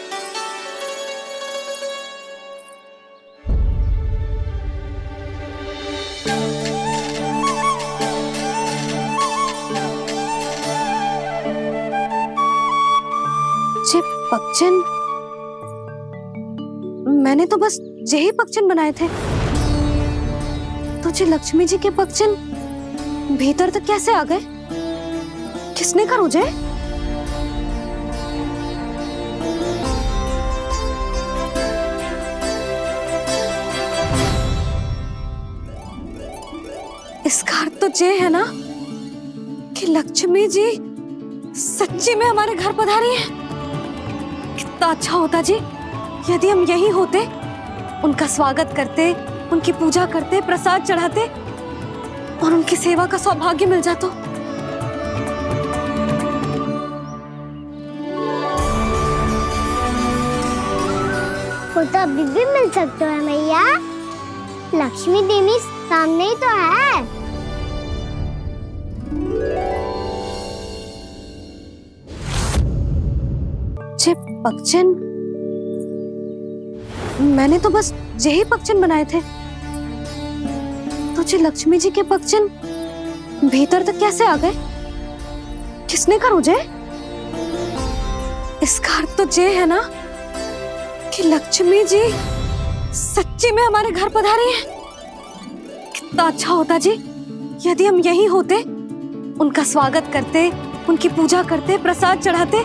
जे पक्षन, मैंने तो बस यही पक्षन बनाए थे, तो जे लक्ष्मी जी के पक्षन भीतर तक कैसे आ गए? किसने करो जे? इसका अर्थ तो ये है ना कि लक्ष्मी जी सच्ची में हमारे घर पधारी है। कितना अच्छा होता जी यदि हम यही होते, उनका स्वागत करते, उनकी पूजा करते, प्रसाद चढ़ाते और उनकी सेवा का सौभाग्य मिल जाता। वो तो अभी भी मिल सकते हैं मैया, लक्ष्मी देवी सामने ही तो है। जे पक्षन, मैंने तो बस यही पक्षन बनाए थे, तो जे लक्ष्मी जी के पक्षन भीतर तक कैसे आ गए? किसने करो जे? इसका अर्थ तो ये है ना कि लक्ष्मी जी सच्ची में हमारे घर पधारी है। कितना अच्छा होता जी यदि हम यही होते, उनका स्वागत करते, उनकी पूजा करते, प्रसाद चढ़ाते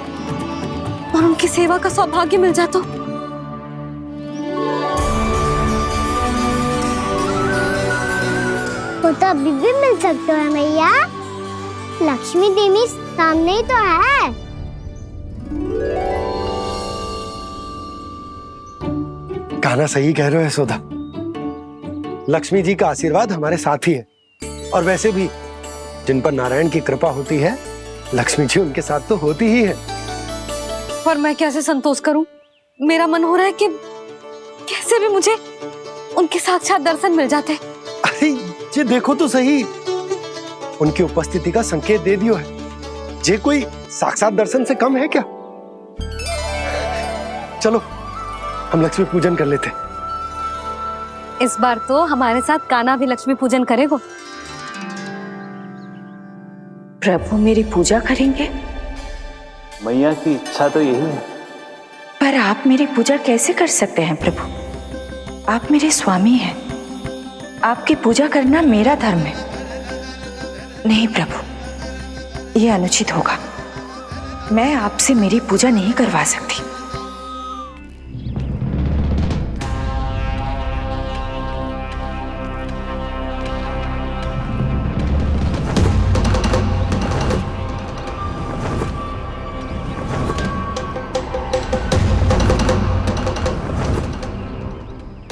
और उनकी सेवा का सौभाग्य मिल जाता। वो तो अभी भी मिल सकते हैं मैया, लक्ष्मी देवी सामने ही तो है। कान्हा सही कह रहे हो यशोदा, लक्ष्मी जी का आशीर्वाद हमारे साथ ही है, और वैसे भी जिन पर नारायण की कृपा होती है, लक्ष्मी जी उनके साथ तो होती ही है। पर मैं कैसे संतोष करूं? मेरा मन हो रहा है कि कैसे भी मुझे उनके साक्षात दर्शन मिल जाते। अरे ये देखो तो सही, उनकी उपस्थिति का संकेत दे दियो है। ये कोई साक्षात दर्शन से कम है क्या? चलो हम लक्ष्मी पूजन कर लेते। इस बार तो हमारे साथ कान्हा भी लक्ष्मी पूजन करेगा। प्रभु मेरी पूजा करेंगे? मैया की इच्छा तो यही है। पर आप मेरी पूजा कैसे कर सकते हैं प्रभु? आप मेरे स्वामी हैं, आपकी पूजा करना मेरा धर्म है। नहीं प्रभु, यह अनुचित होगा। मैं आपसे मेरी पूजा नहीं करवा सकती।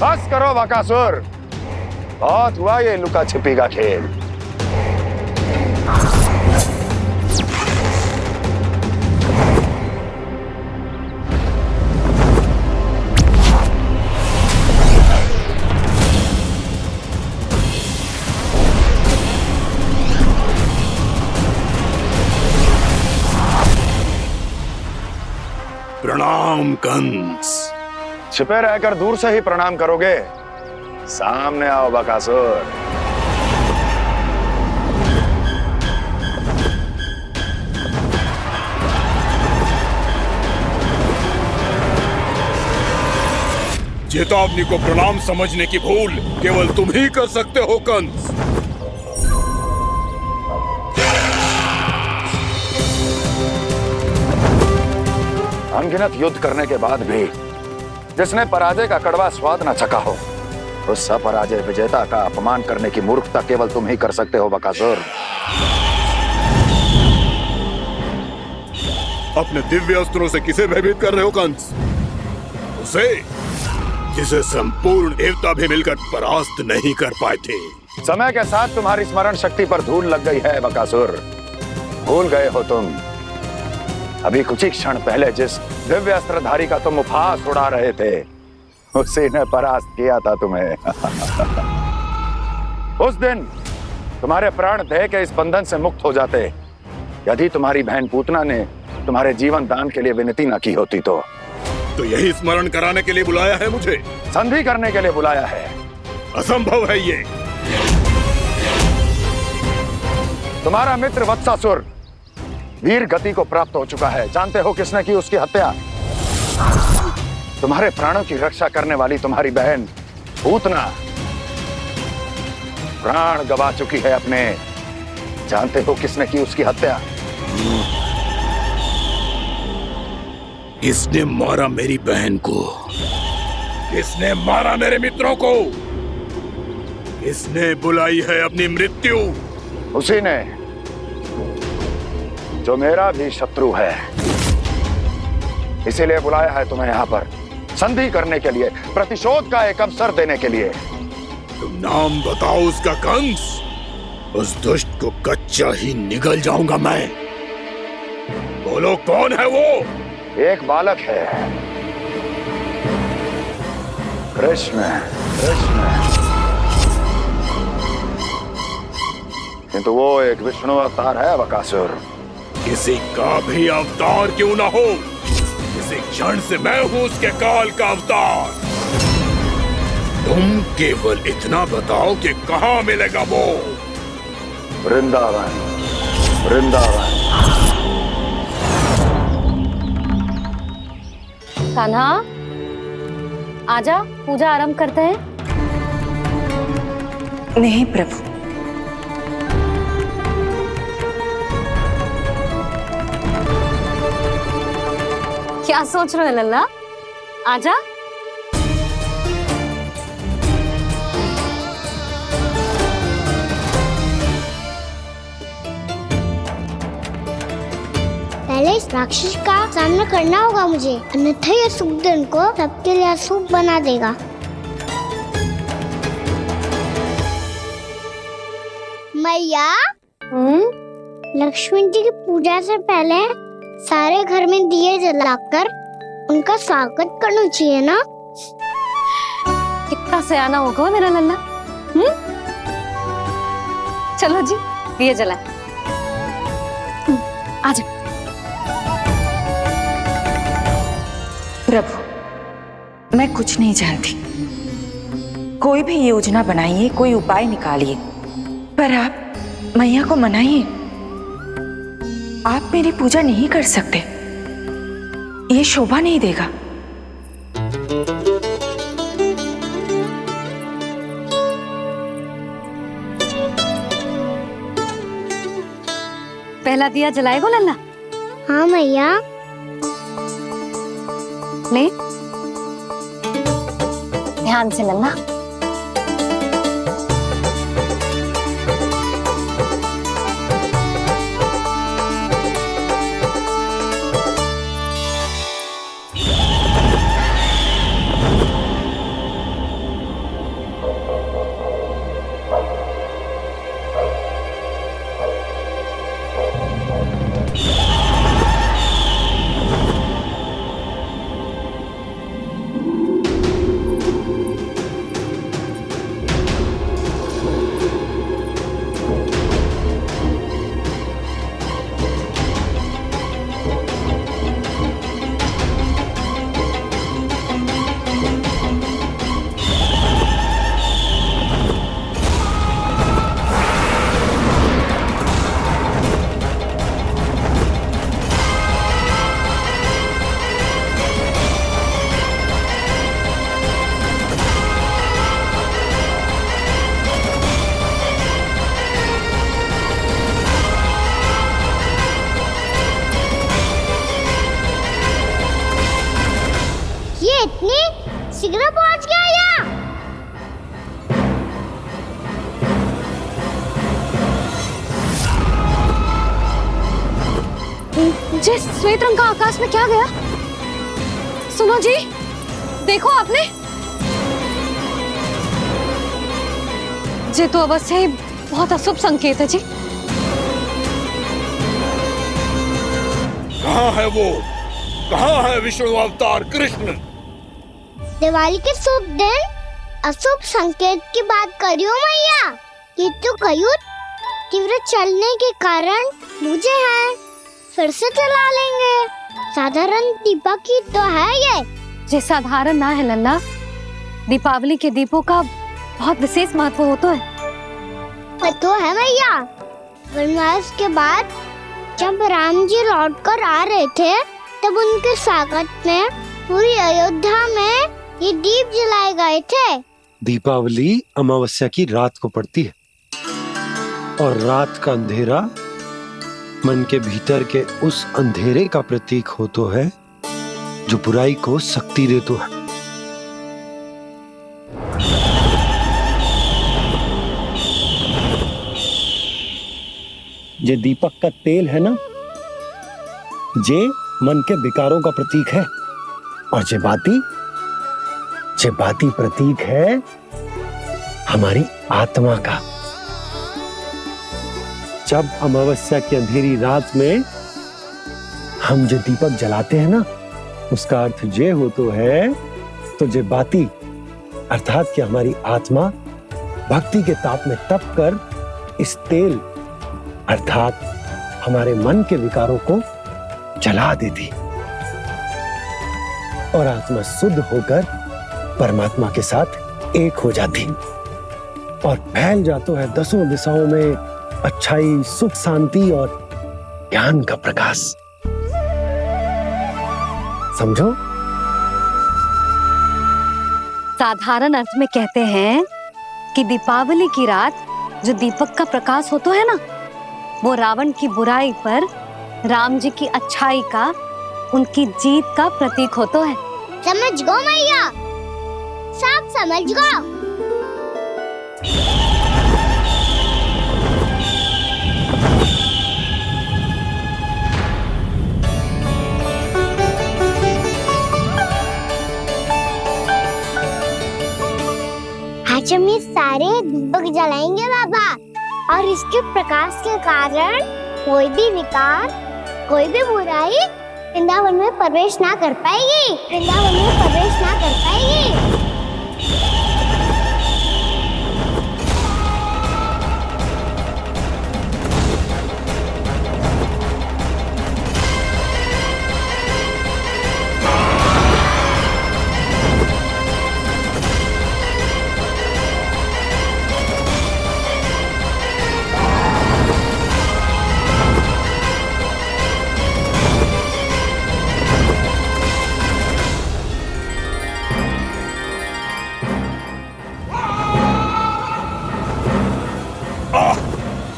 बस करो बकासुर, बहुत हुआ ये लुका छिपी का खेल। प्रणाम कंस। छिपे रहकर दूर से ही प्रणाम करोगे? सामने आओ बकासुर। चेतावनी को प्रणाम समझने की भूल केवल तुम ही कर सकते हो कंस। अनगिनत युद्ध करने के बाद भी जिसने पराजय का कड़वा स्वाद न चखा हो, उस अपराजय विजेता का अपमान करने की मूर्खता केवल तुम ही कर सकते हो बकासुर। अपने दिव्य अस्त्रों से किसे भयभीत कर रहे हो कंस? उसे जिसे संपूर्ण देवता भी मिलकर परास्त नहीं कर पाए थे। समय के साथ तुम्हारी स्मरण शक्ति पर धूल लग गई है बकासुर। भूल गए हो तुम अभी कुछ ही क्षण पहले जिस दिव्य अस्त्रधारी का तुम उपहास उड़ा रहे थे, उसी ने परास्त किया था तुम्हें। उस दिन तुम्हारे प्राण देह के इस बंधन से मुक्त हो जाते यदि तुम्हारी बहन पूतना ने तुम्हारे जीवन दान के लिए विनती न की होती तो यही स्मरण कराने के लिए बुलाया है मुझे? संधि करने के लिए बुलाया है। असंभव है ये। तुम्हारा मित्र वत्सासुर वीर गति को प्राप्त हो चुका है। जानते हो किसने की उसकी हत्या? तुम्हारे प्राणों की रक्षा करने वाली तुम्हारी बहन पूतना प्राण गवा चुकी है अपने। जानते हो किसने की उसकी हत्या? किसने मारा मेरी बहन को? किसने मारा मेरे मित्रों को? किसने बुलाई है अपनी मृत्यु? उसी ने जो मेरा भी शत्रु है। इसीलिए बुलाया है तुम्हें यहाँ पर संधि करने के लिए, प्रतिशोध का एक अवसर देने के लिए। तुम नाम बताओ उसका कंस। उस दुष्ट को कच्चा ही निगल जाऊंगा मैं। बोलो कौन है वो? एक बालक है, कृष्ण। किंतु वो एक विष्णु अवतार है बकासुर। किसी का भी अवतार क्यों ना हो, किसी क्षण से मैं हूं उसके काल का अवतार। तुम केवल इतना बताओ कि कहां मिलेगा वो? वृंदावन। वृंदावन। कान्हा, आजा, पूजा आरंभ करते हैं। नहीं प्रभु, क्या सोच रहे हो लल्ला? आजा। पहले इस राक्षस का सामना करना होगा मुझे, अन्यथा यह शुभ दिन को सबके लिए अशुभ बना देगा। मैया, लक्ष्मी जी की पूजा से पहले सारे घर में दिए जलाकर उनका स्वागत करना चाहिए ना? कितना सयाना होगा मेरा लल्ला। चलो जी, दिए जलाए। आजा। प्रभु, मैं कुछ नहीं जानती। कोई भी योजना बनाइए, कोई उपाय निकालिए, पर आप मैया को मनाइए। आप मेरी पूजा नहीं कर सकते, ये शोभा नहीं देगा। पहला दिया जलाएगो लल्ला? हाँ मैया। ले, ध्यान से लल्ला। इतनी शीघ्र पहुंच गया यहाँ? जिस श्वेत रंग का आकाश में क्या गया? सुनो जी, देखो आपने, ये तो अवश्य ही बहुत अशुभ संकेत है जी। कहाँ है वो? कहाँ है विष्णु अवतार कृष्ण? दिवाली के शुभ दिन अशुभ संकेत की बात करियो मैया। ये तो कयूर तीव्र चलने के कारण मुझे है, फिर से चला लेंगे। साधारण दीपक ही तो है ये साधारण ना है लल्ला, दीपावली के दीपों का बहुत विशेष महत्व होता है। तो है मैया, वनवास के बाद जब राम जी लौटकर आ रहे थे तब उनके स्वागत में पूरी अयोध्या में ये दीप जलाए गए थे। दीपावली अमावस्या की रात को पड़ती है और रात का अंधेरा मन के भीतर के उस अंधेरे का प्रतीक होता है जो बुराई को शक्ति देता है। ये दीपक का तेल है ना, जे मन के विकारों का प्रतीक है, और जे बाती प्रतीक है हमारी आत्मा का। जब अमावस्या की अंधेरी रात में हम जो दीपक जलाते हैं ना, उसका अर्थ ये हो तो है, तो जे बाती अर्थात कि हमारी आत्मा भक्ति के ताप में तप कर इस तेल अर्थात हमारे मन के विकारों को जला देती और आत्मा शुद्ध होकर परमात्मा के साथ एक हो जाती और फैल जाता है दसों दिशाओं में अच्छाई, सुख, शांति और ज्ञान का प्रकाश। समझो? साधारण अर्थ में कहते हैं कि दीपावली की रात जो दीपक का प्रकाश होता है ना, वो रावण की बुराई पर राम जी की अच्छाई का, उनकी जीत का प्रतीक होता है। समझ गो मैया, सब समझ गो। आज हम ये सारे दीपक जलाएंगे बाबा, और इसके प्रकाश के कारण कोई भी विकार, कोई भी बुराई वृंदावन में प्रवेश ना कर पाएगी, वृंदावन में प्रवेश ना कर पाएगी।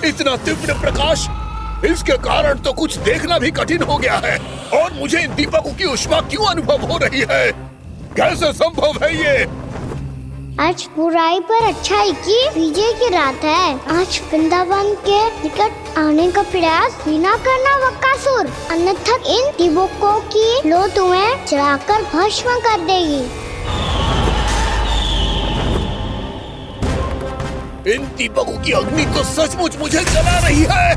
इतना तीव्र प्रकाश, इसके कारण तो कुछ देखना भी कठिन हो गया है। और मुझे इन दीपकों की उष्मा क्यों अनुभव हो रही है? कैसे संभव है ये? आज बुराई पर अच्छाई की विजय की रात है। आज वृंदावन के निकट आने का प्रयास भी ना करना बकासुर, अन्यथा इन दीपकों की लो तुम्हें जलाकर भस्म कर देगी। इन दीपकों की अग्नि तो सचमुच मुझे जला रही है।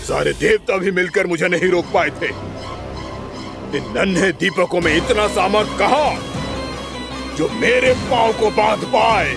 सारे देवता भी मिलकर मुझे नहीं रोक पाए थे। इन नन्हे दीपकों में इतना सामर्थ्य कहां जो मेरे पांव को बांध पाए।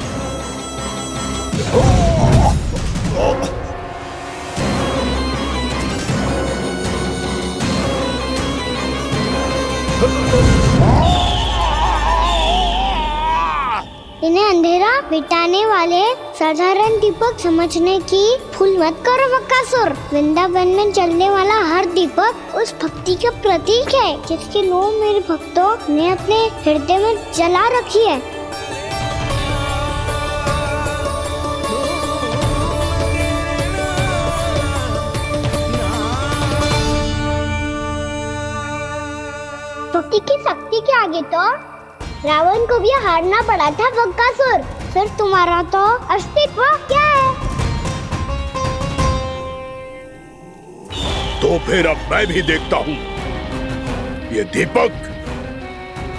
इन्हें अंधेरा मिटाने वाले साधारण दीपक समझने की भूल मत करो बकासुर। वृंदावन में जलने वाला हर दीपक उस भक्ति का प्रतीक है जिसकी लो मेरे भक्तों ने अपने हृदय में जला रखी है। स्तुति की शक्ति के आगे तो रावण को भी हारना पड़ा था बकासुर। फिर तुम्हारा तो अस्तित्व क्या है? तो फिर अब मैं भी देखता हूँ ये दीपक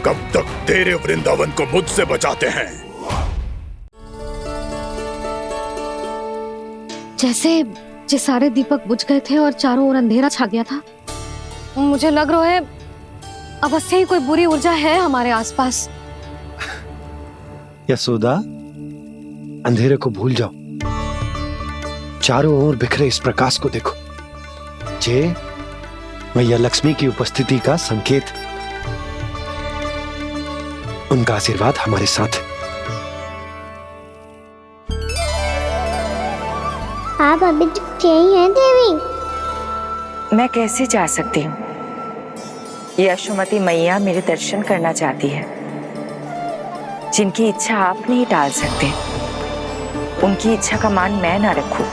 कब तक तेरे वृंदावन को मुझसे बचाते हैं। जैसे ये सारे दीपक बुझ गए थे और चारों ओर अंधेरा छा गया था, मुझे लग रहा है अवश्य ही कोई बुरी ऊर्जा है हमारे आसपास। यशोदा, अंधेरे को भूल जाओ, चारों ओर बिखरे इस प्रकाश को देखो। ये मैया लक्ष्मी की उपस्थिति का संकेत, उनका आशीर्वाद हमारे साथ है। आप अभी तक यही हैं देवी? मैं कैसे जा सकती हूँ? यशोमती मैया मेरे दर्शन करना चाहती है। जिनकी इच्छा आप नहीं टाल सकते, उनकी इच्छा का मान मैं ना रखूं,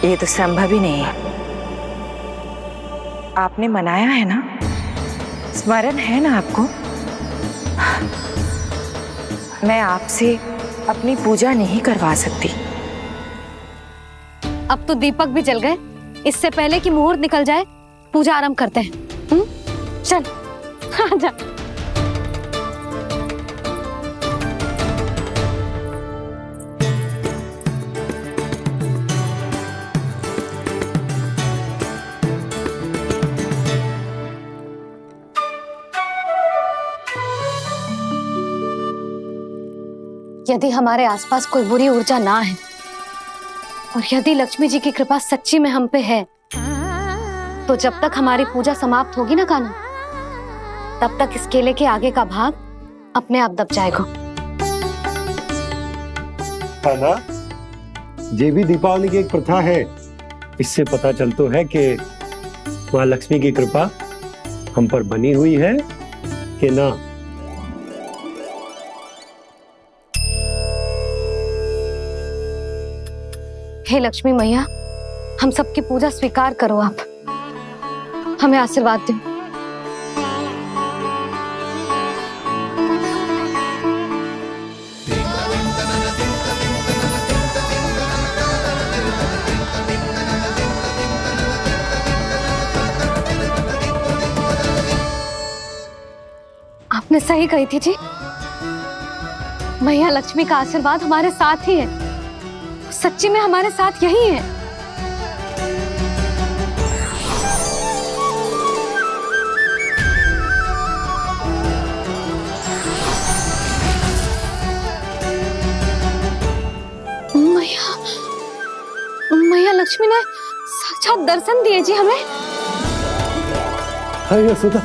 ये तो संभव ही नहीं है। आपने मनाया है ना, स्मरण है ना आपको? मैं आपसे अपनी पूजा नहीं करवा सकती। अब तो दीपक भी जल गए, इससे पहले कि मुहूर्त निकल जाए पूजा आरंभ करते हैं। चल आजा। यदि हमारे आसपास कोई बुरी ऊर्जा ना है और यदि लक्ष्मी जी की कृपा सच्ची में हम पे है, तो जब तक हमारी पूजा समाप्त होगी ना कान्हा, तब तक इस केले के आगे का भाग अपने आप दब जाएगा। कान्हा, ये भी दीपावली की एक प्रथा है। इससे पता चलता है कि माँ लक्ष्मी की कृपा हम पर बनी हुई है कि ना। हे लक्ष्मी मैया, हम सबकी पूजा स्वीकार करो, आप हमें आशीर्वाद दो। आपने सही कही थी जी, मैया लक्ष्मी का आशीर्वाद हमारे साथ ही है। सच्ची में हमारे साथ यही है। मैया लक्ष्मी ने साक्षात दर्शन दिए जी हमें। हाय यशोदा,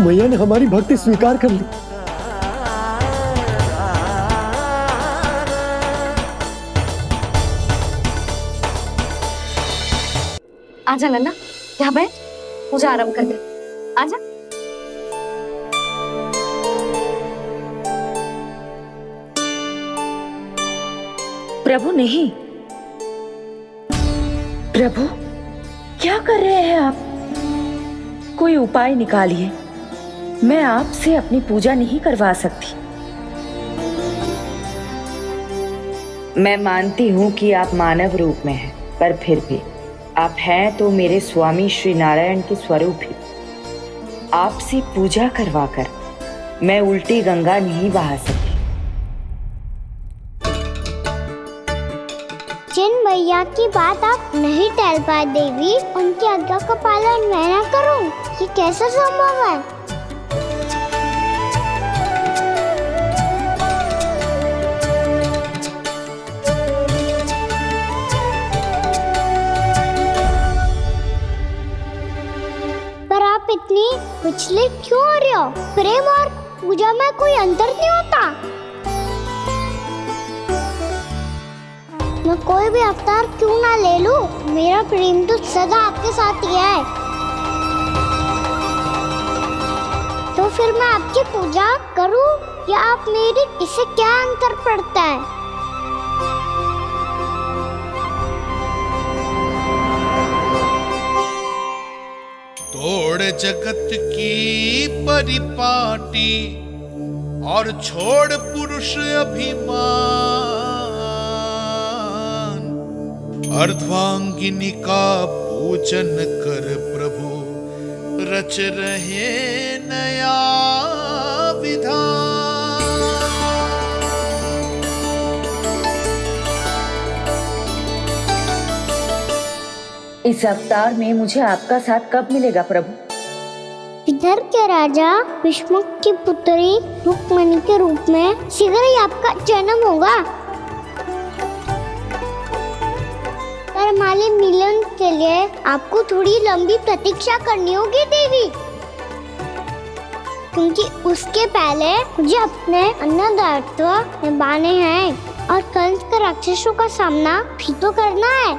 मैया ने हमारी भक्ति स्वीकार कर ली। आजा नन्ना, यहाँ बैठ, पूजा आरंभ कर दे। आजा। प्रभु नहीं, प्रभु क्या कर रहे हैं आप? कोई उपाय निकालिए, मैं आपसे अपनी पूजा नहीं करवा सकती। मैं मानती हूँ कि आप मानव रूप में हैं, पर फिर भी आप हैं तो मेरे स्वामी श्री नारायण के स्वरूप ही। आपसे पूजा करवाकर मैं उल्टी गंगा नहीं बहा सकती। जिन मैया की बात आप नहीं टाल पाए देवी, उनकी आज्ञा का पालन मैं ना करूं, ये कैसे संभव है? पर आप इतनी विचलित क्यों हो रहे हो? प्रेम और पूजा में कोई अंतर नहीं होता। मैं कोई भी अवतार क्यों ना ले लूं, मेरा प्रेम तो सदा आपके साथ ही है। तो फिर मैं आपकी पूजा करूं या आप मेरी, इससे क्या अंतर पड़ता है? तोड़ जगत की परिपाटी और छोड़ पुरुष अभिमान, अर्धांगिनी का पूजन कर प्रभु रच रहे नया विधान। इस अवतार में मुझे आपका साथ कब मिलेगा प्रभु? इधर के राजा विष्णु की पुत्री रुक्मणी के रूप में शीघ्र ही आपका जन्म होगा। पर हमारे मिलन के लिए आपको थोड़ी लंबी प्रतीक्षा करनी होगी देवी, क्योंकि उसके पहले मुझे अपने अन्य दायित्व निभाने हैं और कंस के राक्षसों का सामना भी तो करना है।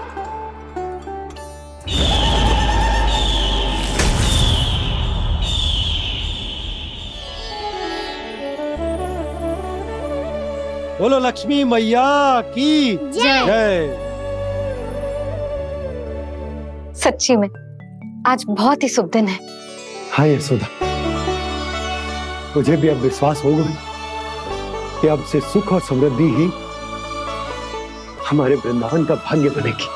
बोलो लक्ष्मी मैया की जय। सच्ची में आज बहुत ही शुभ दिन है। हाँ यशोदा, मुझे भी अब विश्वास हो गया कि अब से सुख और समृद्धि ही हमारे वृंदावन का भाग्य बनेगी।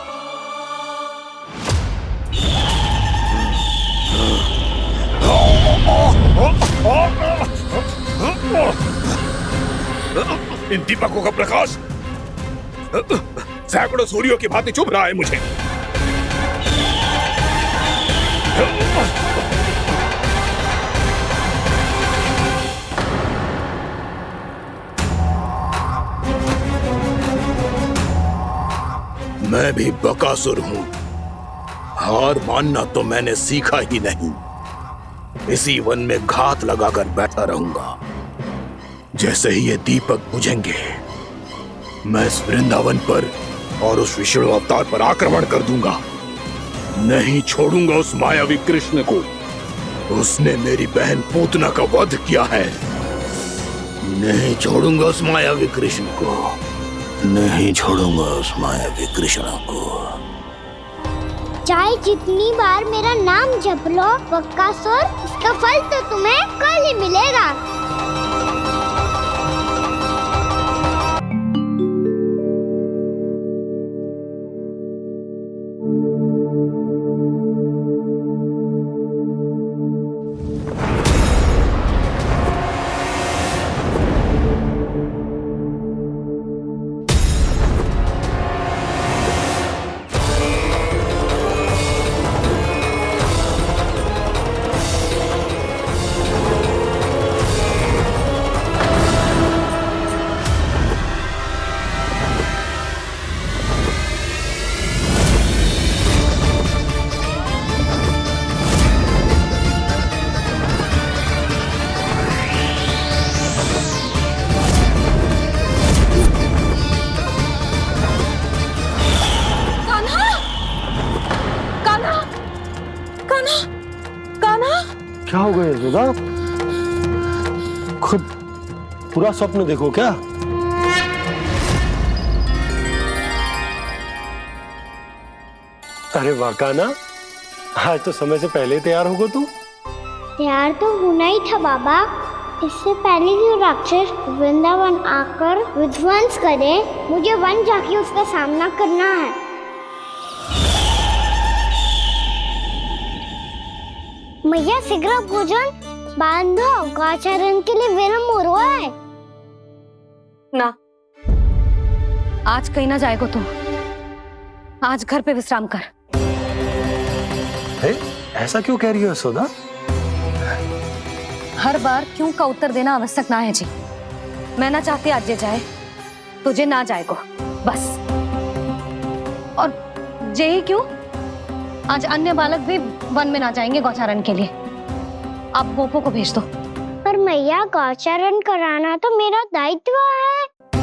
इन दीपकों का प्रकाश सैकड़ों सूर्यों की भांति चुभ रहा है मुझे। मैं भी बकासुर हूं, हार मानना तो मैंने सीखा ही नहीं। इसी वन में घात लगाकर बैठा रहूंगा। जैसे ही ये दीपक बुझेंगे, मैं इस वृंदावन पर और उस विष्णु अवतार पर आक्रमण कर दूंगा। नहीं छोड़ूंगा उस मायावी कृष्ण को। उसने मेरी बहन पूतना का वध किया है। नहीं छोड़ूंगा उस मायावी कृष्ण को। नहीं छोड़ूंगा उस मायावी कृष्ण को। चाहे जितनी बार मेरा नाम जप लो बकासुर, इसका फल तो तुम्हें कल ही मिलेगा। क्या हो गया यशोदा? खुद पूरा स्वप्न देखो क्या? अरे वाह कान्हा, आज तो समय से पहले तैयार होगा तू। तैयार तो होना ही था बाबा। इससे पहले कि राक्षस वृंदावन आकर विध्वंस करे, मुझे वन जाके उसका सामना करना है। मैया शीघ्र भोजन बांधो, गौचरण के लिए विलंब हो रहा है। ना, आज कहीं ना जाएगा तू। आज घर पे विश्राम कर। ऐसा क्यों कह रही हो यशोदा? हर बार क्यों का उत्तर देना आवश्यक ना है जी। मैं ना चाहती आज ये जाए, तुझे ना जाएगा बस। और जे ही क्यों, आज अन्य बालक भी वन में ना जाएंगे गौचारण के लिए। आप गोपो को भेज दो। पर मैया गौचरण कराना तो मेरा दायित्व है।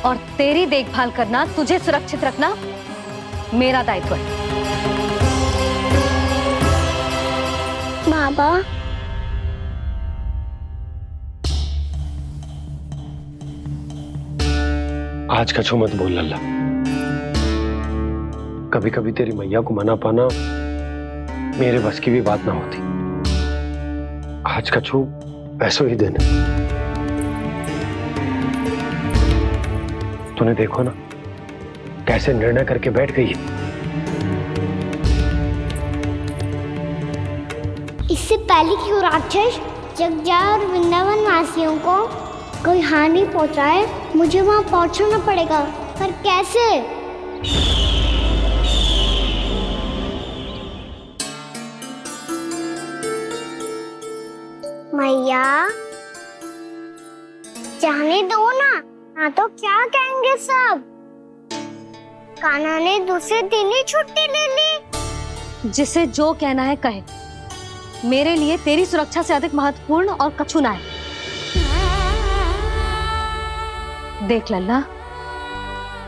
और तेरी देखभाल करना, तुझे सुरक्षित रखना मेरा दायित्व है। बाबा, आज का छो मत बोल लल्ला। कभी कभी तेरी मैया को मना पाना मेरे बस की भी बात ना होती। आज कछु ऐसो ही दिन है। तूने देखो ना कैसे निर्णय करके बैठ गई है। इससे पहले कि वो राक्षस जगजा और वृंदावन वासियों को कोई हानि पहुंचाए, मुझे वहां पहुंचना पड़ेगा। पर कैसे? मैया जाने दो ना तो क्या कहेंगे सब। कान्हा ने दूसरे दिन ही छुट्टी ले ली। जिसे जो कहना है कहे, मेरे लिए तेरी सुरक्षा से अधिक महत्वपूर्ण और कछु ना है। देख लल्ला,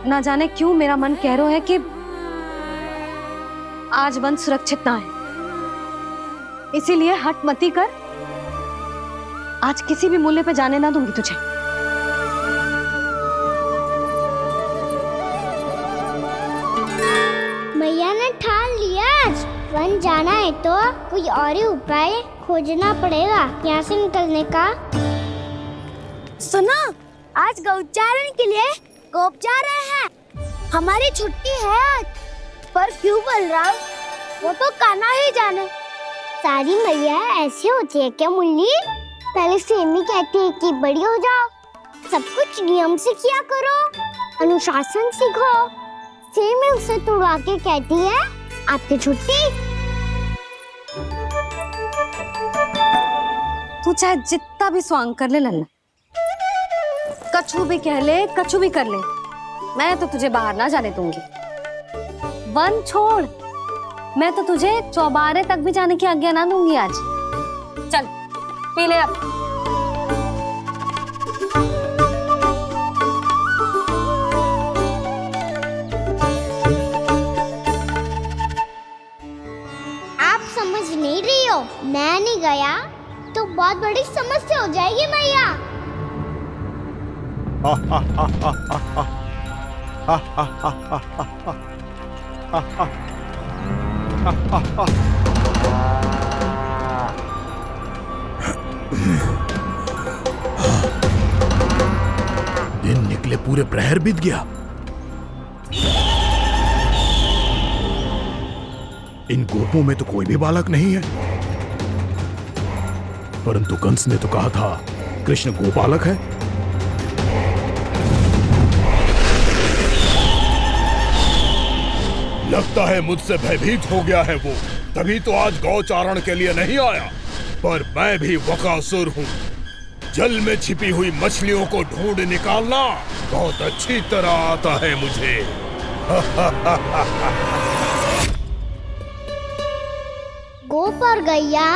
ना जाने क्यों मेरा मन कह रहा है कि आज वन सुरक्षित ना है, इसीलिए हट मती कर। आज किसी भी मूल्य पे जाने ना दूंगी तुझे। मैया ने ठान लिया, आज वन जाना है तो कोई और ही उपाय खोजना पड़ेगा यहाँ से निकलने का। सुनो, आज गौचारण के लिए गोप जा रहे हैं। हमारी छुट्टी है आज। पर क्यों बलराम? वो तो कान्हा ही जाने। सारी मैया ऐसी होती है क्या मुन्नी? पहले सेमी कहती है कि बड़ी हो जाओ, सब कुछ नियम से किया करो, अनुशासन सीखो। सेमी उसे तुड़वा के कहती है आपकी छुट्टी। तू चाहे जितना भी स्वांग कर ले लल्ला, कछु भी कह ले, कछु भी कर ले, मैं तो तुझे बाहर ना जाने दूंगी। वन छोड़, मैं तो तुझे चौबारे तक भी जाने की आज्ञा ना दूंगी आज। चल पी ले अब। आप समझ नहीं रही हो, मैं नहीं गया तो बहुत बड़ी समस्या हो जाएगी मैया। दिन निकले पूरे प्रहर बीत गया। इन गोपों में तो कोई भी बालक नहीं है, परंतु कंस ने तो कहा था कृष्ण गोपालक है। लगता है मुझसे भयभीत हो गया है वो, तभी तो आज गौचारण के लिए नहीं आया। पर मैं भी बकासुर हूँ, जल में छिपी हुई मछलियों को ढूंढ निकालना बहुत अच्छी तरह आता है मुझे। गोप और गैया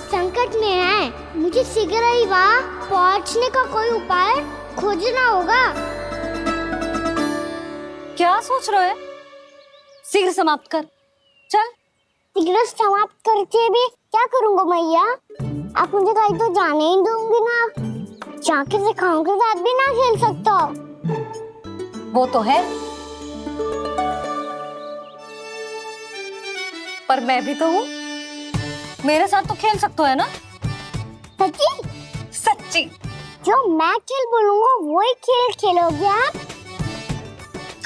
संकट में है, मुझे शीघ्र ही वहाँ पहुँचने का कोई उपाय खोजना होगा। क्या सोच रहे हो? शीघ्र समाप्त कर, चल। शीघ्र समाप्त करके भी क्या करूँगा मैया? आप मुझे कहीं तो जाने ही दूंगी ना। जाके सिखाओं के साथ भी ना खेल सकता। वो तो है, पर मैं भी तो हूँ, मेरे साथ तो खेल सकते हो है ना? सच्ची? सच्ची। जो मैं खेल बोलूँगा वही खेल खेलोगे आप?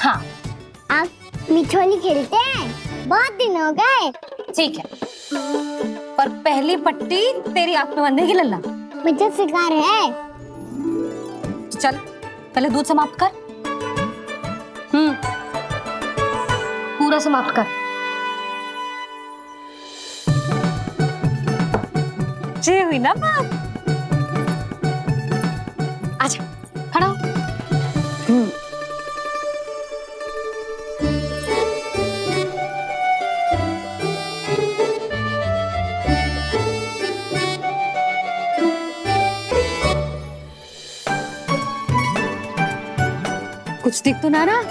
हाँ। आप मिठोली खेलते हैं? बहुत दिन हो गए। ठीक है, पर पहली पट्टी तेरी आंख में बंधेगी लल्ला। मुझे शिकार है। चल पहले दूध समाप्त कर। पूरा समाप्त कर। जे हुई ना बात। आजा खड़ा हो। कुछ दिख तो ना रहा?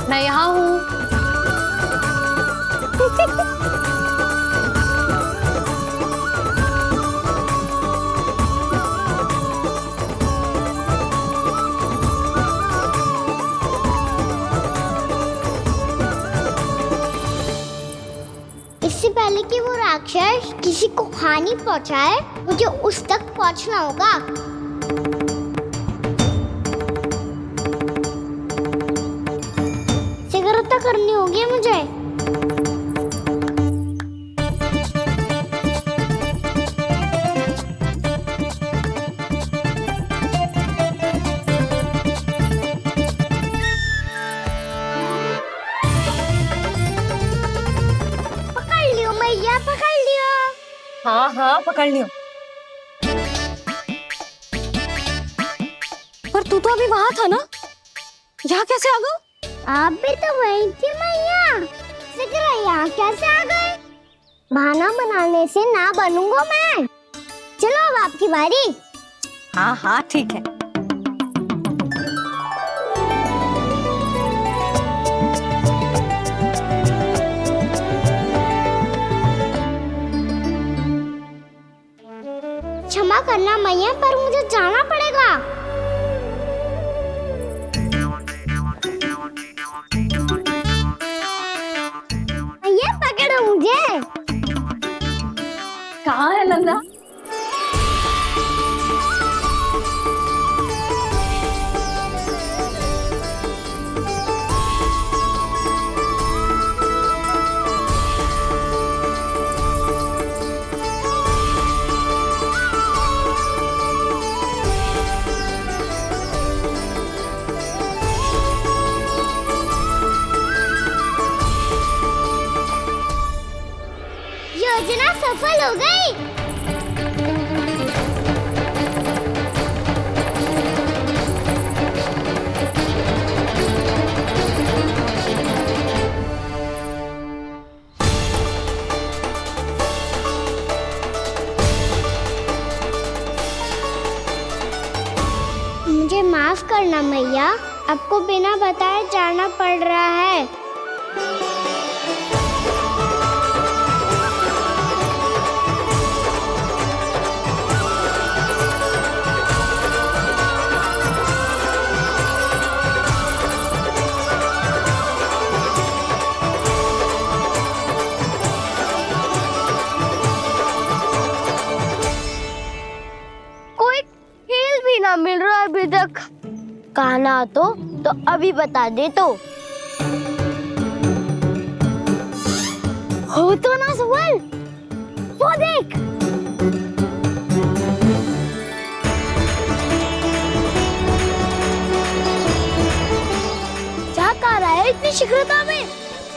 मैं यहाँ हूँ। इससे पहले कि वो राक्षस किसी को हानि पहुंचाए, मुझे उस तक पहुंचना होगा। शीघ्रता करनी होगी मुझे। पकड़ लियो मैया, पकड़ लियो। हाँ हाँ पकड़ लियो। पर तू तो अभी वहां था ना, यहाँ कैसे आ गया? आप भी तो वही थी मैया। शीघ्र यहाँ कैसे आ गए? बहाना बनाने से ना बनूंगा मैं। चलो अब आपकी बारी। हाँ हाँ ठीक है। क्षमा करना मैया, पर मुझे जाना पड़ेगा। मैया पकड़ो मुझे। कहाँ है नंदा? योजना सफल हो गई। मुझे माफ करना मैया, आपको बिना बताए जाना पड़ रहा है। कोई खेल भी ना मिल रहा अभी तक। कहना तो अभी बता दे तो। हो तो ना सवाल, वो देख। क्या कर रहा है इतनी शीघ्रता में?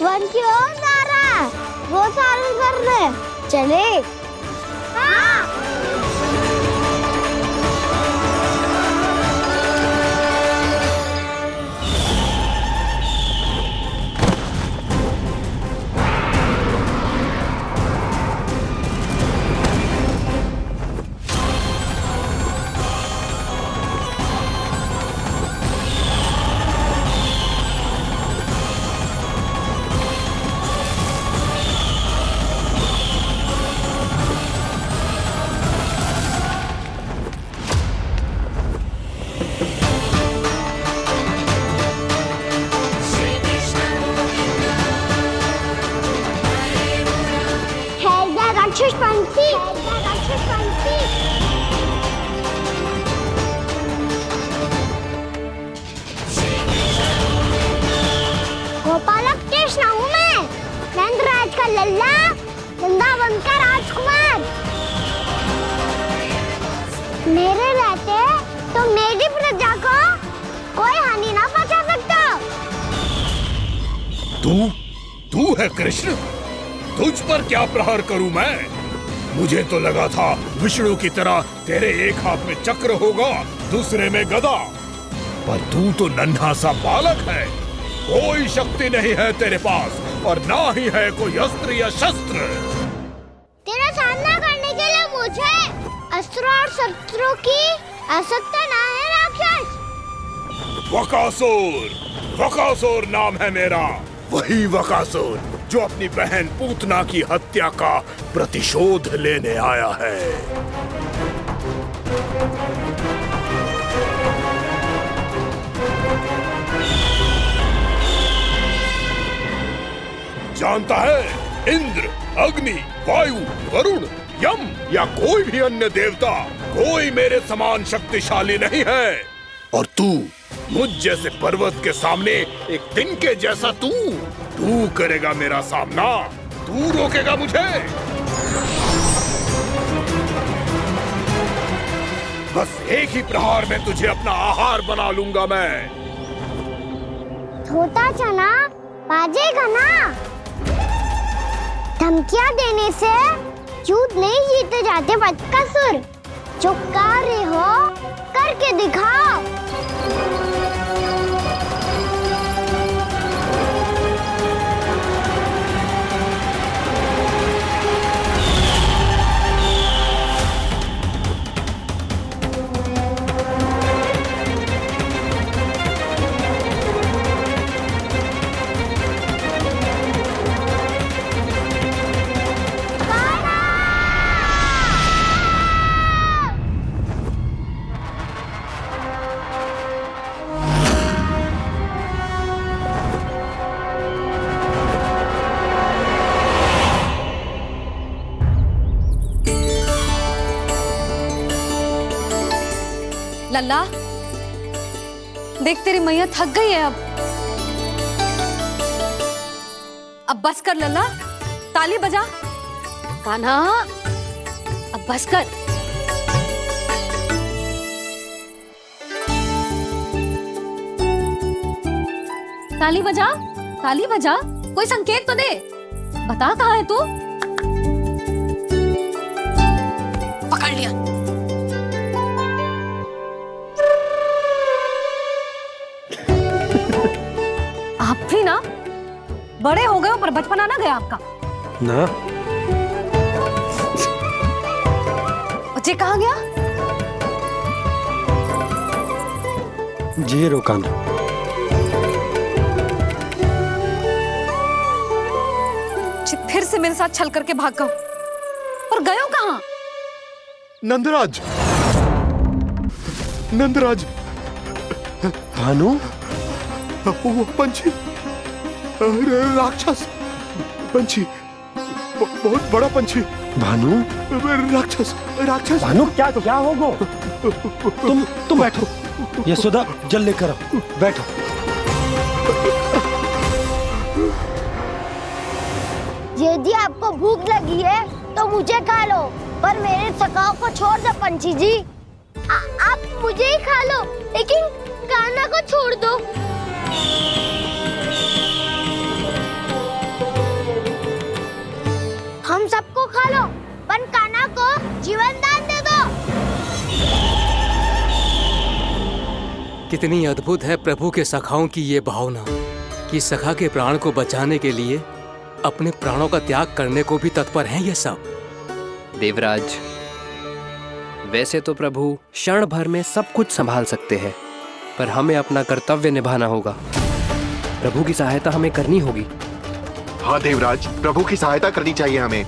वन की ओर जा रहा है, वो चालू कर दे। चले। हाँ। राक्षस पंछी, राक्षस पंछी। गोपालक कृष्ण हूँ मैं, नंदराज का लल्ला, वृंदावन का राजकुमार। मेरे रहते तो मेरी प्रजा को कोई हानि ना पहुंचा सकता। तू है कृष्ण? तुझ पर क्या प्रहार करूं मैं? मुझे तो लगा था विष्णु की तरह तेरे एक हाथ में चक्र होगा, दूसरे में गदा, पर तू तो नन्हा सा बालक है। कोई शक्ति नहीं है तेरे पास और ना ही है कोई अस्त्र या शस्त्र। तेरा सामना करने के लिए मुझे अस्त्र और शस्त्रों की आवश्यकता ना है राक्षस। वकासुर नाम है मेरा, वही वकासुर जो अपनी बहन पूतना की हत्या का प्रतिशोध लेने आया है। जानता है, इंद्र, अग्नि, वायु, वरुण, यम या कोई भी अन्य देवता, कोई मेरे समान शक्तिशाली नहीं है। और तू, मुझ जैसे पर्वत के सामने एक तिनके जैसा तू करेगा मेरा सामना? तू रोकेगा मुझे? बस एक ही प्रहार में तुझे अपना आहार बना लूंगा मैं। छोटा चना बाजेगा ना। धमकियां देने से युद्ध नहीं जीते जाते बदकसूर। जो कार्य हो करके दिखाओ। लल्ला, देख तेरी मैया थक गई है अब बस कर लल्ला, ताली बजा। कान्हा, अब बस कर। ताली बजा, ताली बजा, कोई संकेत तो दे, बता कहाँ है तू? पकड़ लिया। आप भी ना बड़े हो गए हो पर बचपना ना गया आपका ना। बच्चे कहाँ गया? जी रोकान। फिर से मेरे साथ छल करके भाग गए और गए हो कहाँ? नंदराज, नंदराज। भानु, वो पंछी, राक्षस पंछी, बहुत बड़ा पंछी। भानु, राक्षस, राक्षस। भानु, क्या होगा? तुम बैठो, यशोदा जल लेकर आओ, बैठो। यदि आपको भूख लगी है तो मुझे खा लो, पर मेरे सखाओं को छोड़ दो पंछी जी। आप मुझे ही खा लो, लेकिन कान्हा को छोड़ दो। हम सबको खा लो, पर कान्हा को जीवन दान दे दो। कितनी अद्भुत है प्रभु के सखाओं की ये भावना कि सखा के प्राण को बचाने के लिए अपने प्राणों का त्याग करने को भी तत्पर हैं ये सब। देवराज, वैसे तो प्रभु क्षण भर में सब कुछ संभाल सकते हैं, पर हमें अपना कर्तव्य निभाना होगा। प्रभु की सहायता हमें करनी होगी। हाँ देवराज, प्रभु की सहायता करनी चाहिए हमें।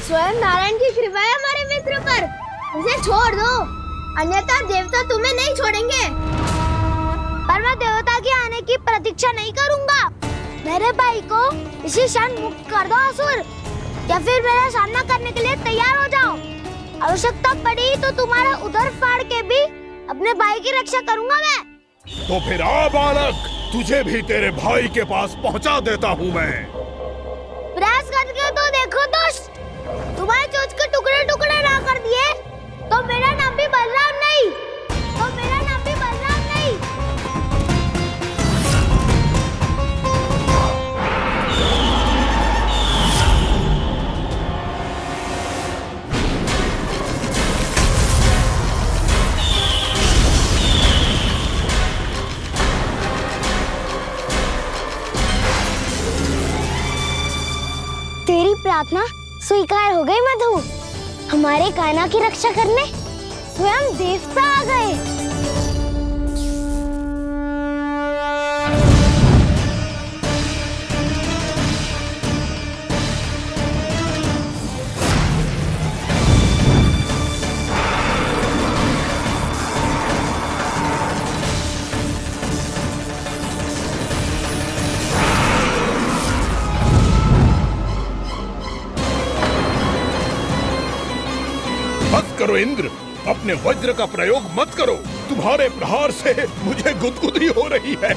स्वयं नारायण की कृपा है हमारे मित्र पर, उसे छोड़ दो, अन्यथा देवता तुम्हें नहीं छोड़ेंगे। पर मैं देवता के आने की प्रतीक्षा नहीं करूंगा। मेरे भाई को इसी क्षण मुक्त कर दो असुर, या फिर मेरा सामना करने के लिए तैयार हो जाओ। आवश्यकता पड़ी तो तुम्हारा उधर फाड़ के भी अपने भाई की रक्षा करूंगा मैं। तो फिर आ बालक, तुझे भी तेरे भाई के पास पहुंचा देता हूं मैं। हमारे चोच के टुकड़े टुकड़े ना कर दिए तो मेरा नाम भी बलराम नहीं, तो मेरा नाम भी बलराम नहीं। तेरी प्रार्थना स्वीकार हो गई मधु। हमारे कान्हा की रक्षा करने स्वयं देवता आ गए। मत करो इंद्र, अपने वज्र का प्रयोग मत करो। तुम्हारे प्रहार से मुझे गुदगुदी हो रही है।